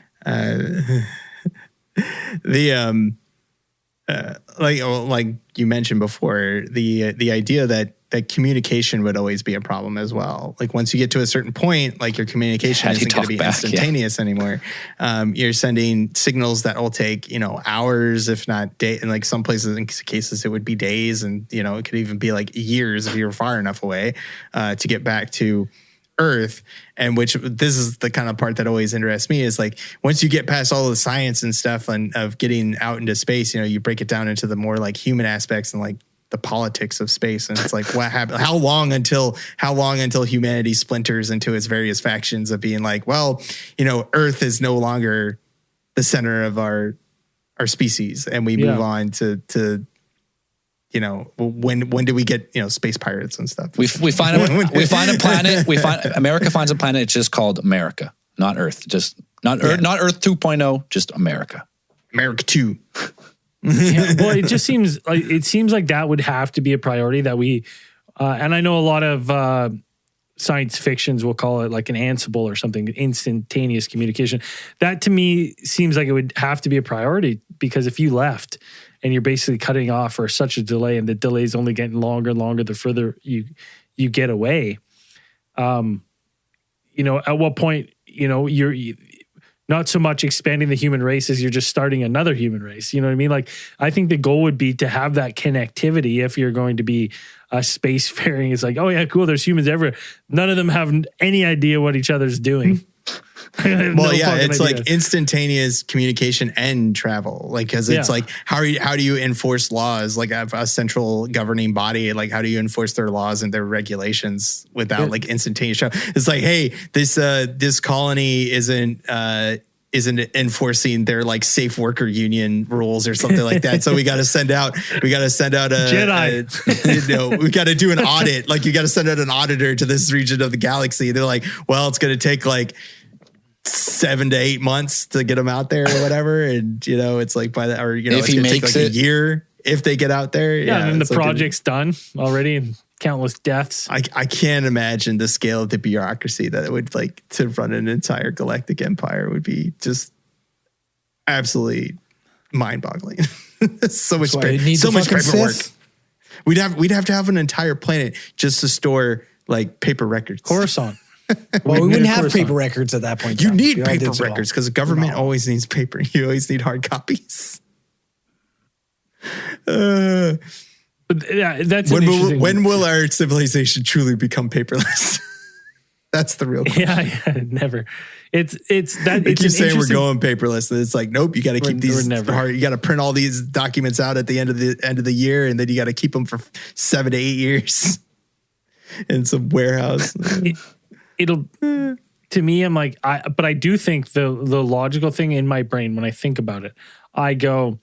Like you mentioned before, the idea that communication would always be a problem as well. Like once you get to a certain point, like your communication isn't going to be instantaneous anymore. You're sending signals that will take, hours, if not days. And like some places, in cases, it would be days, and it could even be like years if you're far enough away to get back to Earth. And this is the kind of part that always interests me, is like once you get past all the science and stuff and of getting out into space, you break it down into the more like human aspects and like the politics of space. And it's like, what happened? How long until humanity splinters into its various factions of being like, well, Earth is no longer the center of our species, and we move on to when do we get space pirates and stuff? We find a planet. America finds a planet. It's just called America, not Earth. Just not Earth, not Earth 2.0. Just America. America 2. Well, it seems like that would have to be a priority that we, and I know a lot of science fictions will call it like an Ansible or something, instantaneous communication. That to me seems like it would have to be a priority, because if you left and you're basically cutting off for such a delay, and the delay is only getting longer and longer the further you you get away. At what point, you're not so much expanding the human race as you're just starting another human race. You know what I mean? Like, I think the goal would be to have that connectivity if you're going to be spacefaring. It's like, oh yeah, cool. There's humans everywhere. None of them have any idea what each other's doing. Well, yeah, it's like instantaneous communication and travel. Like, because it's like, how do you enforce laws? Like, a central governing body. Like, how do you enforce their laws and their regulations without like instantaneous travel? It's like, hey, this colony isn't enforcing their like safe worker union rules or something like that. So we got to send out a Jedi. We got to do an audit. Like, you got to send out an auditor to this region of the galaxy. They're like, well, it's going to take like 7 to 8 months to get them out there or whatever. And, it's like if it's going to take like a year if they get out there. Yeah. And then the project's done already and countless deaths. I can't imagine the scale of the bureaucracy that it would like to run an entire galactic empire would be just absolutely mind boggling. So much paperwork. We'd have to have an entire planet just to store like paper records. Coruscant. Well, we wouldn't have paper records at that point. You need paper records because the government always needs paper. You always need hard copies. But yeah, that's when will our civilization truly become paperless? That's the real question. Yeah, never. It's that. They keep saying we're going paperless, and it's like, nope. You got to keep these. You got to print all these documents out at the end of the year, and then you got to keep them for 7 to 8 years in some warehouse. To me, I'm like, but I do think the logical thing in my brain when I think about it, I go,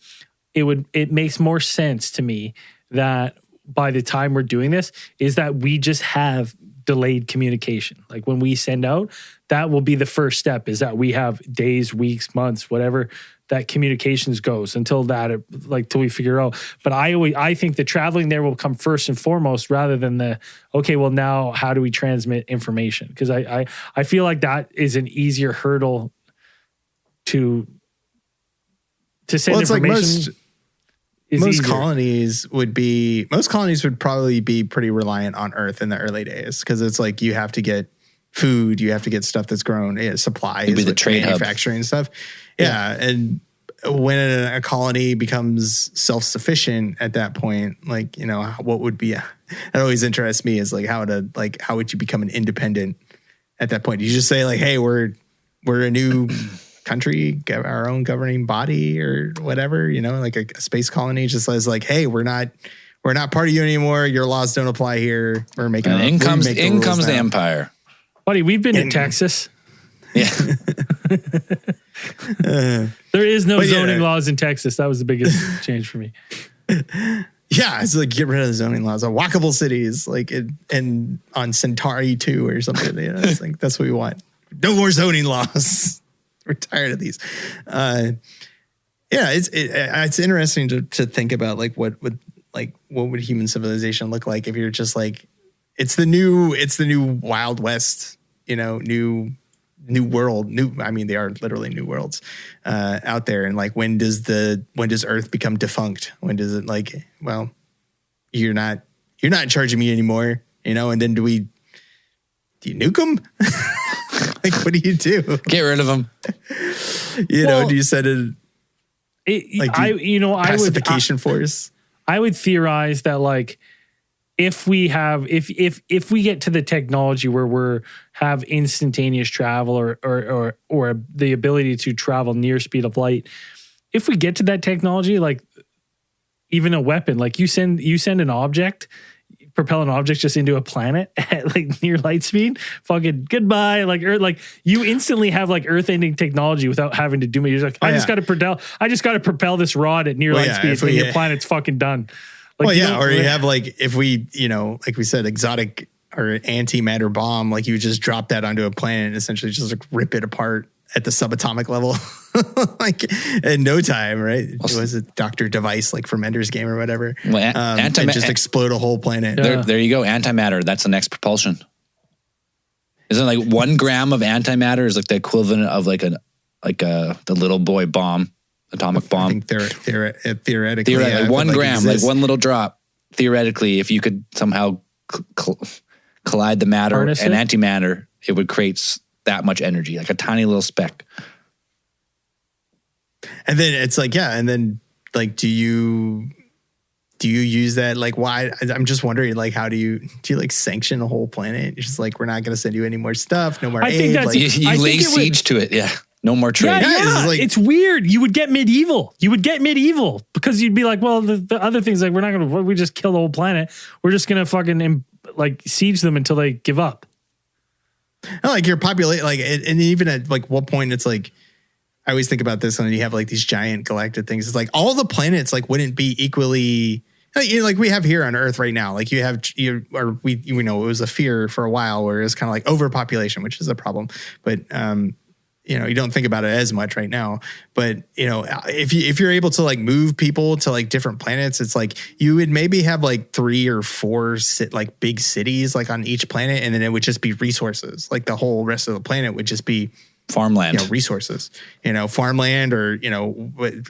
it makes more sense to me that by the time we're doing this is that we just have delayed communication. Like, when we send out, that will be the first step, is that we have days, weeks, months, whatever that communications goes until till we figure out. But I think the traveling there will come first and foremost rather than now how do we transmit information? Because I feel like that is an easier hurdle to send information. Most colonies would probably be pretty reliant on Earth in the early days, because it's like you have to get food, you have to get stuff that's grown, supplies, the trade manufacturing hub. Stuff. Yeah, and when a colony becomes self-sufficient at that point, like, what would be that always interests me is like how would you become an independent at that point? You just say like, hey, we're a new country, our own governing body or whatever, like a space colony just says like, hey, we're not part of you anymore. Your laws don't apply here. We're making in comes the empire. Buddy, we've been to Texas. Yeah. There is no zoning laws in Texas. That was the biggest change for me. Yeah, it's like get rid of the zoning laws. Walkable cities, like and on Centauri 2 or something. It's like that's what we want. No more zoning laws. We're tired of these. It's interesting to think about like what would human civilization look like if you're just like it's the new Wild West, new world. They are literally new worlds out there. And like when does Earth become defunct? When does it like, well, you're not in charge of me anymore, and then do you nuke them? Like, what do you do? Get rid of them. Do you send pacification force? I would theorize that like if we get to the technology where we have instantaneous travel or the ability to travel near speed of light, if we get to that technology, like even a weapon, like you send an object, propel an object just into a planet at like near light speed, fucking goodbye. Like Earth, like you instantly have like earth-ending technology without having to do it. You're like, I just got to propel this rod at near light speed and your planet's fucking done. Like, you have like, if we, like we said, exotic or antimatter bomb, like you just drop that onto a planet and essentially just like rip it apart at the subatomic level, like in no time, right? Was it Dr. Device, like from Ender's Game or whatever? Well, and just explode a whole planet. There you go. Antimatter. That's the next propulsion. Isn't like 1 gram of antimatter is like the equivalent of the little boy bomb, atomic bomb. I think theoretically, yeah, 1 gram, like one little drop. Theoretically, if you could somehow collide the matter Harness and it? antimatter, it would create that much energy, like a tiny little speck. And then it's like, yeah. And then like, do you use that? Like, why? I'm just wondering, like, how do you like sanction a whole planet? You're just like, we're not going to send you any more stuff. No more I aid. think that's- like, You I lay think it would- siege to it. Yeah. No more trade. Yeah, it's like- it's weird. You would get medieval. Because you'd be like, well, the other things, like, we just kill the whole planet. We're just going to fucking like siege them until they give up. like your population, like, and even at like what point it's like, I always think about this when you have like these giant galactic things. It's like all the planets like wouldn't be equally like we have here on Earth right now. Like we know it was a fear for a while where it's kind of like overpopulation, which is a problem. But you don't think about it as much right now. But if you're able to like move people to like different planets, it's like you would maybe have like 3 or 4 like big cities like on each planet, and then it would just be resources. Like the whole rest of the planet would just be Farmland. Resources, farmland or,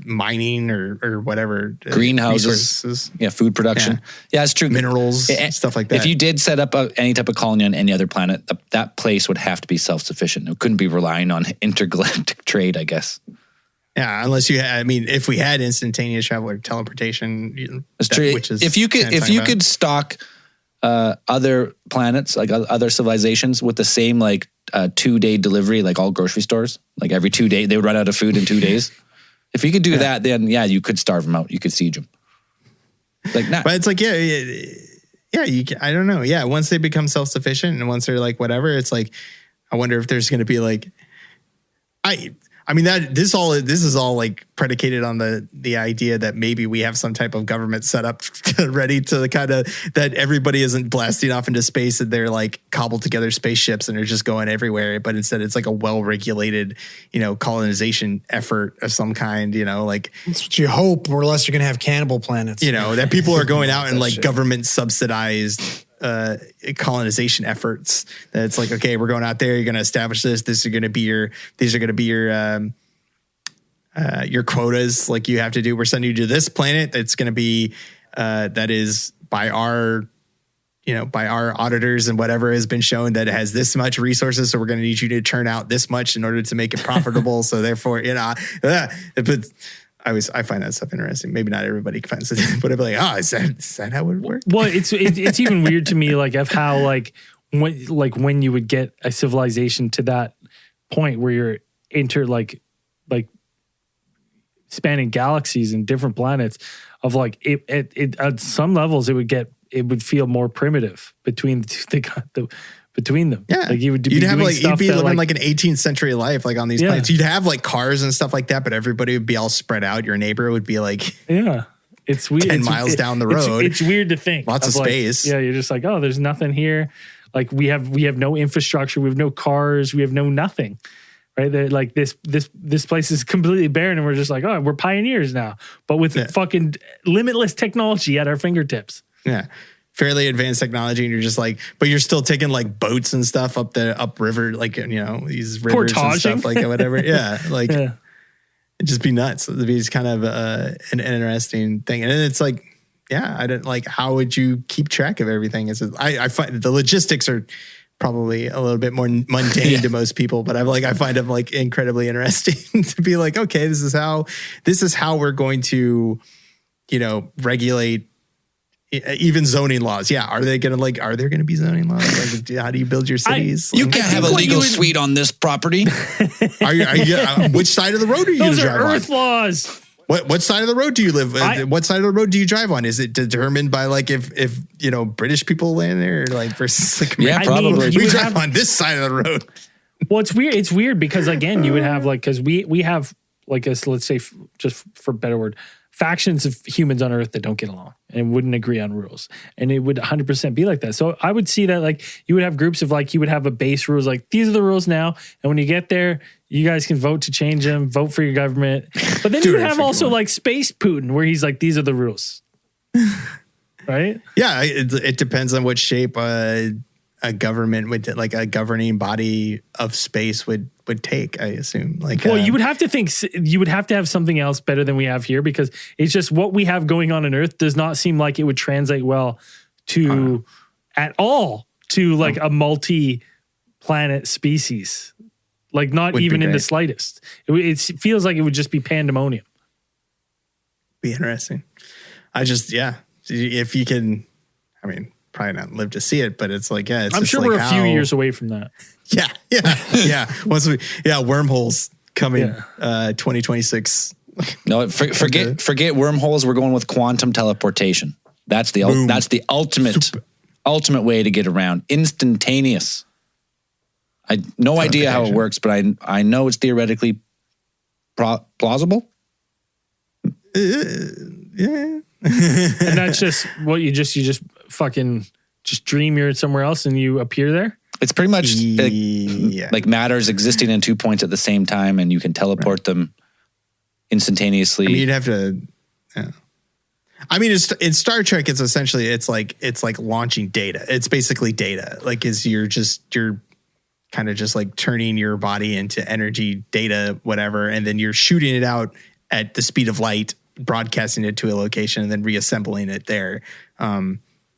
mining or whatever. Greenhouses. Resources. Yeah, food production. Yeah, it's true. Minerals, stuff like that. If you did set up any type of colony on any other planet, that place would have to be self-sufficient. It couldn't be relying on intergalactic trade, I guess. Yeah, unless if we had instantaneous travel or teleportation, That's true. Which is if you could stock other planets, like other civilizations, with the same like 2-day delivery, like all grocery stores, like every 2 days they would run out of food in 2 days. If you could do that, then you could starve them out. You could siege them. Like, not. But it's like, I don't know. Yeah, once they become self-sufficient and once they're like whatever, it's like, I wonder if there's going to be like, this is all like predicated on the idea that maybe we have some type of government set up ready to kind of, that everybody isn't blasting off into space and they're like cobbled together spaceships and they're just going everywhere. But instead it's like a well-regulated, colonization effort of some kind, like. That's what you hope, or else you're going to have cannibal planets. That people are going out and like government subsidized colonization efforts. That it's like, okay, we're going out there, you're going to establish this. These are going to be your quotas. Like you have to do. We're sending you to this planet. That's going to be that is by our auditors and whatever has been shown that it has this much resources. So we're going to need you to turn out this much in order to make it profitable. So therefore, but. I find that stuff interesting. Maybe not everybody finds it, but I'd be like, is that how it would work? Well, it's even weird to me, like, of how when you would get a civilization to that point where you're like spanning galaxies and different planets, of like it at some levels it would feel more primitive between between them. Yeah. Like you'd be living like an 18th century life, like on these planets. You'd have like cars and stuff like that, but everybody would be all spread out. Your neighbor would be like, it's weird. 10 miles down the road. It's weird to think. Lots of space. You're just like, oh, there's nothing here. Like we have no infrastructure. We have no cars. We have no nothing. Right. They're like this place is completely barren, and we're just like, oh, we're pioneers now, but with fucking limitless technology at our fingertips. Yeah. Fairly advanced technology, and you're just like, but you're still taking like boats and stuff up river, like these rivers and stuff, like whatever. Yeah, like it'd just be nuts. It'd be kind of an interesting thing, and then it's like, I don't like, how would you keep track of everything? I find the logistics are probably a little bit more mundane to most people, but I find them like incredibly interesting to be like, okay, this is how we're going to, regulate. Even zoning laws. Yeah. Are there going to be zoning laws? Like, how do you build your cities? You can't have a legal suite on this property. Which side of the road are you going to drive on? Those are Earth laws. What side of the road do you live? What side of the road do you drive on? Is it determined by like if British people land there, or like versus like, probably. We drive on this side of the road. Well, it's weird. It's weird because again, you would have like, because we have like let's say just for a better word, factions of humans on Earth that don't get along and wouldn't agree on rules. And it would 100% be like that. So I would see that like you would have groups of like, you would have a base rules, like these are the rules now. And when you get there, you guys can vote to change them, vote for your government. But then you would have also like Space Putin, where he's like, these are the rules. Right? Yeah. It depends on what shape a government would, like a governing body of space would take, I assume. Like, well, you would have to have something else better than we have here, because it's just what we have going on Earth does not seem like it would translate well to at all to like a multi-planet species. Like not Would be even in the great. slightest. It feels like it would just be pandemonium. Be interesting. If you can, I mean, probably not live to see it, but it's like, yeah, it's I'm just sure like we're a few how- years away from that. Yeah. Wormholes coming, 2026. No, forget wormholes. We're going with quantum teleportation. That's the ultimate way to get around. Instantaneous. I no idea how it works, but I know it's theoretically plausible. Yeah. And that's just what you just fucking just dream you're somewhere else and you appear there. It's pretty much Yeah. like matters existing in 2 points at the same time, and you can teleport them instantaneously. I mean, you'd have to. Yeah. I mean, in Star Trek, it's essentially it's like launching data. It's basically data. Like, you're kind of just like turning your body into energy, data, whatever, and then you're shooting it out at the speed of light, broadcasting it to a location, and then reassembling it there.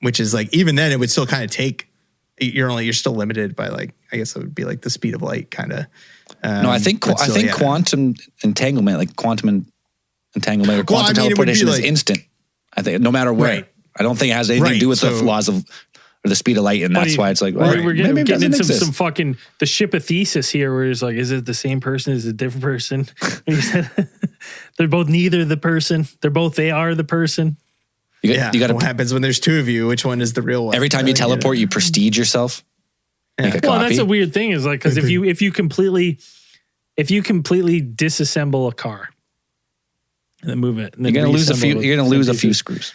Which is like, even then, it would still kind of take. You're still limited by, like, I guess it would be like the speed of light, kind of. No, I think quantum entanglement, like quantum entanglement or quantum teleportation, is instant. I think no matter where. Right. I don't think it has anything to do with the laws of or the speed of light, and that's why it's like we're getting into exist. some fucking the ship of thesis here, where it's like, is it the same person? Is it a different person? They're both neither the person. They are the person. You got what happens when there's two of you? Which one is the real one? Every time you teleport, you prestige yourself. Make a Well, copy. that's a weird thing, is like, because if you completely disassemble a car and then move it, and then you're gonna lose a few. reassemble it, You're gonna lose a few screws.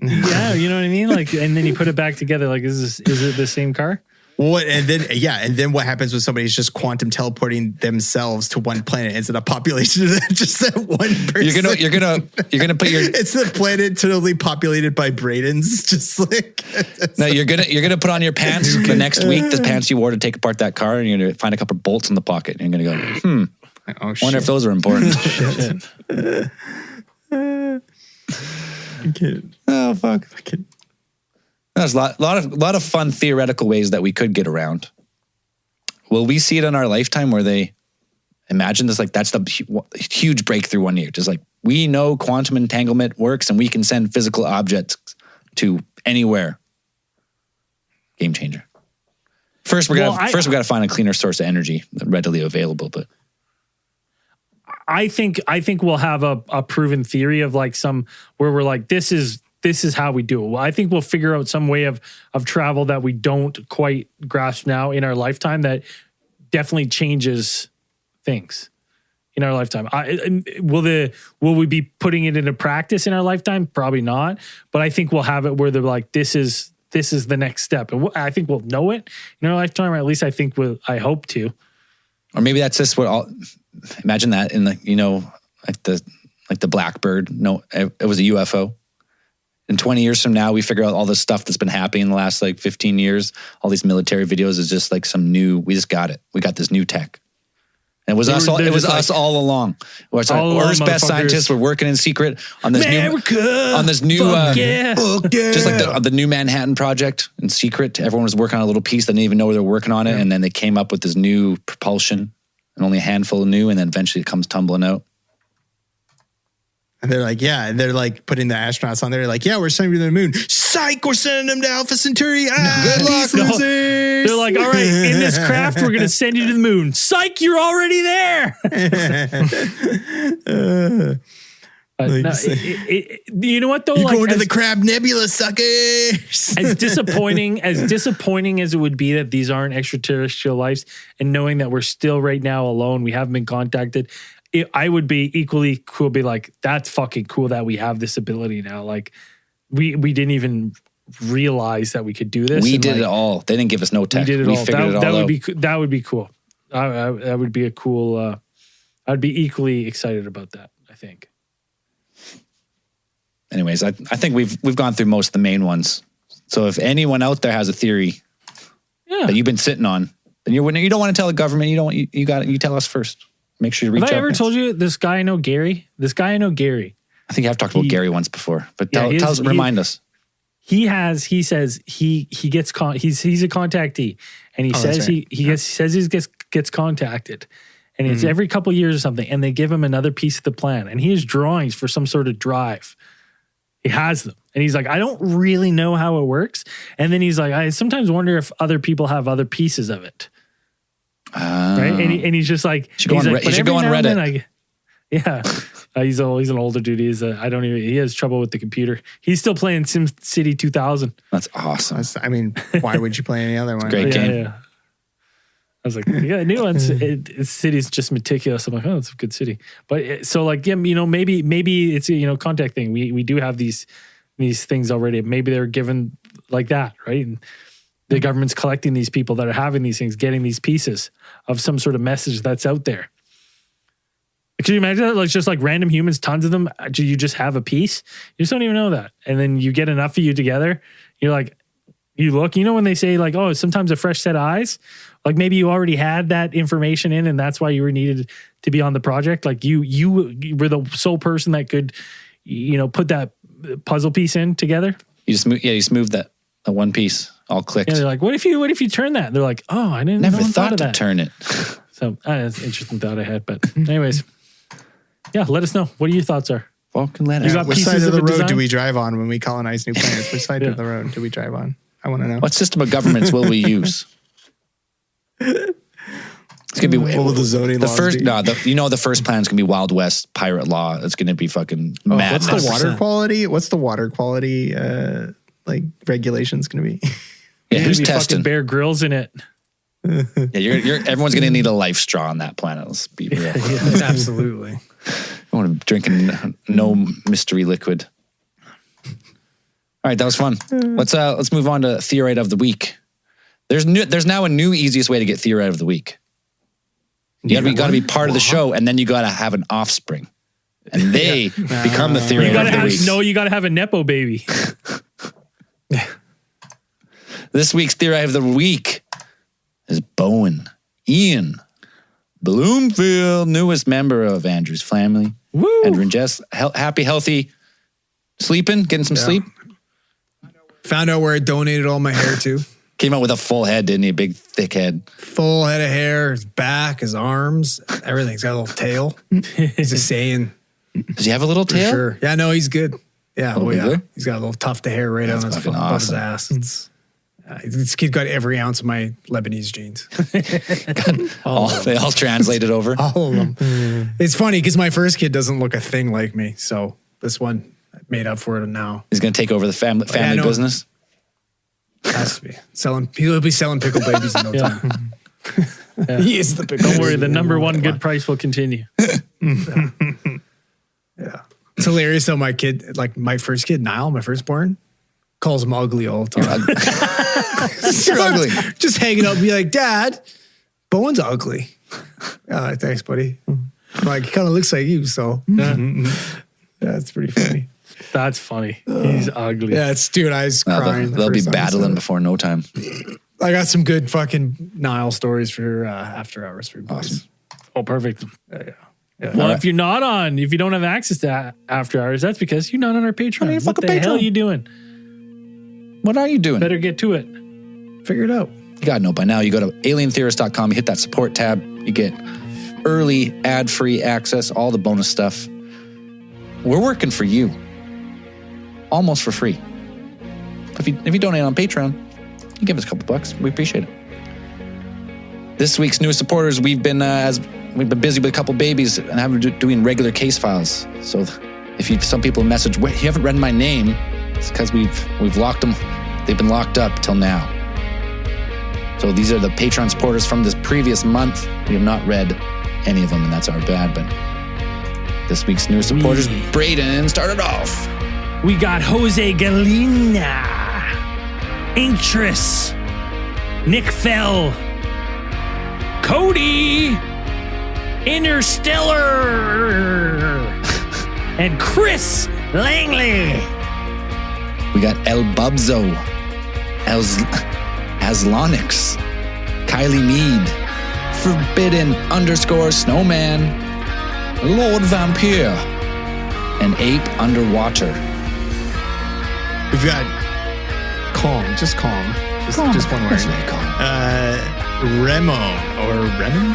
Yeah, you know what I mean. Like, and then you put it back together. Like, is it the same car? What and then what happens when somebody's just quantum teleporting themselves to one planet instead of population of just that one person? You're gonna put your. It's the planet totally populated by Bradens. Just like No, you're gonna put on your pants the next week. The pants you wore to take apart that car, and you're gonna find a couple of bolts in the pocket, and you're gonna go, oh, wonder if those are important. Oh fuck! There's a lot of fun theoretical ways that we could get around. Will we see it in our lifetime where they imagine this? Like, that's the huge breakthrough one year. Just like, we know quantum entanglement works and we can send physical objects to anywhere. Game changer. First, we got to find a cleaner source of energy readily available. But I think we'll have a proven theory of like some where we're like, this is how we do it. Well, I think we'll figure out some way of travel that we don't quite grasp now in our lifetime that definitely changes things in our lifetime. Will we be putting it into practice in our lifetime? Probably not. But I think we'll have it where they're like, this is the next step. And I think we'll know it in our lifetime, or at least I hope to. Or maybe that's just imagine that in like the Blackbird. No, it was a UFO. In 20 years from now, we figure out all this stuff that's been happening in the last like 15 years. All these military videos is just like we just got it. We got this new tech. And it was us all along. We're Earth's best scientists. We're working in secret on this new just like the new Manhattan Project in secret. Everyone was working on a little piece. They didn't even know they were working on it. And then they came up with this new propulsion and only a handful of new. And then eventually it comes tumbling out. And they're like, and they're like putting the astronauts on there. They're like, we're sending them to the moon. Psych, we're sending them to Alpha Centauri. Good luck, losers. They're like, all right, in this craft, we're going to send you to the moon. Psych, you're already there. You know what though? You're going to the Crab Nebula, suckers. As disappointing as it would be that these aren't extraterrestrial lives, and knowing that we're still right now alone, we haven't been contacted. I would be equally cool. Be like, that's fucking cool that we have this ability now. Like, we didn't even realize that we could do this. We did it all. They didn't give us no tech. We did it all. Figured it all out. That would be cool. That would be a cool. I'd be equally excited about that, I think. Anyways, I think we've gone through most of the main ones. So if anyone out there has a theory that you've been sitting on, then you don't want to tell the government. You tell us first. Make sure you reach out. Have I ever told you this guy I know, Gary? I think I think I've talked about Gary once before, but remind us. he says he's a contactee, and he says right. he gets contacted, and it's every couple years or something, and they give him another piece of the plan, and he has drawings for some sort of drive. He has them, and he's like, I don't really know how it works, and then he's like, I sometimes wonder if other people have other pieces of it, right? And he's just like, you should go on Reddit. He's an older dude. He has trouble with the computer. He's still playing SimCity 2000. That's awesome. I mean, why would you play any other one? Great game. Yeah. I was like, yeah, new ones. City's just meticulous. I'm like, oh, it's a good city. But so like, yeah, maybe it's a contact thing. We do have these things already. Maybe they're given like that, right? And the government's collecting these people that are having these things, getting these pieces of some sort of message that's out there. Could you imagine that? Like just like random humans, tons of them. Do you just have a piece? You just don't even know that. And then you get enough of you together. You're like, you look, when they say like, oh, sometimes a fresh set of eyes, like maybe you already had that information in and that's why you were needed to be on the project. Like you were the sole person that could, put that puzzle piece in together. You just moved that one piece, all clicked. Yeah, they're like, what if you turn that? And they're like, oh, I didn't never no thought of to that. turn it. So that's an interesting thought I had. But anyways, yeah, let us know. What your thoughts are. Fucking let You us got Which pieces side of of the a road design? do we drive on when we colonize new planets? Which side of the road do we drive on? I want to know. What system of governments will we use? It's gonna be What will the zoning laws first. be? No, the first plan is gonna be Wild West pirate law. It's gonna be fucking mad. What's the water quality? What's the water quality like regulations going to be? Yeah, who's Maybe testing? fucking Bear Grylls in it. Yeah, everyone's gonna need a life straw on that planet. Let's be real. Absolutely. I want to drinking no mystery liquid. All right, that was fun. Let's move on to Theorite of the Week. There's now a new easiest way to get Theorite of the Week. You got to be part of the show, and then you got to have an offspring, and they become the Theorite of the Week. No, you got to have a nepo baby. This week's Theorite of the Week is Bowen Ian Bloomfield, newest member of Andrew's family. Woo! Andrew and Jess, happy, healthy, sleeping, getting some sleep. Found out where I donated all my hair to. Came out with a full head, didn't he? A big, thick head. Full head of hair, his back, his arms, everything's got a little tail. He's just saying. Does he have a little For tail? sure. Yeah, no, he's good. Yeah, Oh, yeah. good? He's got a little tuft of hair right on his fucking above his awesome. ass. This kid got every ounce of my Lebanese genes. They all translated over. All of them. It's funny because my first kid doesn't look a thing like me. So this one made up for it now. He's going to take over the family no. business. Has to be. He'll be selling pickle babies in no time. He is the pickle Don't worry, baby. the number one good price will continue. Yeah. It's hilarious though, my kid, like my first kid, Niall, my firstborn, calls him ugly all the time. You're ugly. Just hanging out and be like, Dad, Bowen's ugly. Thanks, buddy. Like, he kind of looks like you, so. Yeah, it's pretty funny. That's funny. He's ugly. Yeah, dude, I was crying. They'll be battling before no time. I got some good fucking Niall stories for after hours for you boys. Awesome. Oh, perfect. Yeah. Well, if you don't have access to after hours, that's because you're not on our Patreon. What the hell are you doing? What are you doing? Better get to it. Figure it out. You gotta know by now. You go to alientheorist.com, you hit that support tab, you get early ad-free access, all the bonus stuff. We're working for you. Almost for free. If you donate on Patreon, you give us a couple bucks. We appreciate it. This week's newest supporters, we've been busy with a couple babies and doing regular case files. So if some people message, "Wait, you haven't read my name," it's because we've locked them. They've been locked up till now. So these are the Patreon supporters from this previous month. We have not read any of them, and that's our bad. But this week's newest supporters, Braden started off. We got Jose Galina, Inktress, Nick Fell, Cody, Interstellar, and Chris Langley. We got El Bubzo, Aslonix, Kylie Mead, Forbidden_Snowman, Lord Vampire, and Ape Underwater. We've got calm. Just calm. Just one word. That's very calm. Remo or Remen?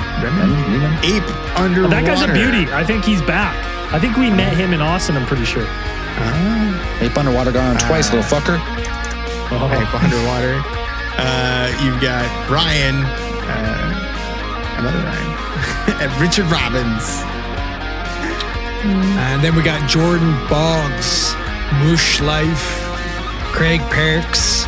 Ape underwater. That guy's a beauty. I think he's back. I think we met him in Austin, I'm pretty sure. Ape underwater gone twice, little fucker. Ape underwater. You've got Ryan, another Ryan, and Richard Robbins. And then we got Jordan Boggs, Mush Life, Craig Perks,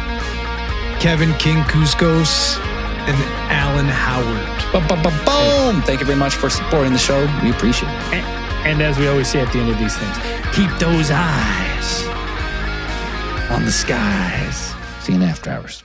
Kevin King Cuscos, and Alan Howard. Boom! Thank you very much for supporting the show. We appreciate it. And as we always say at the end of these things, keep those eyes on the skies. See you in after hours.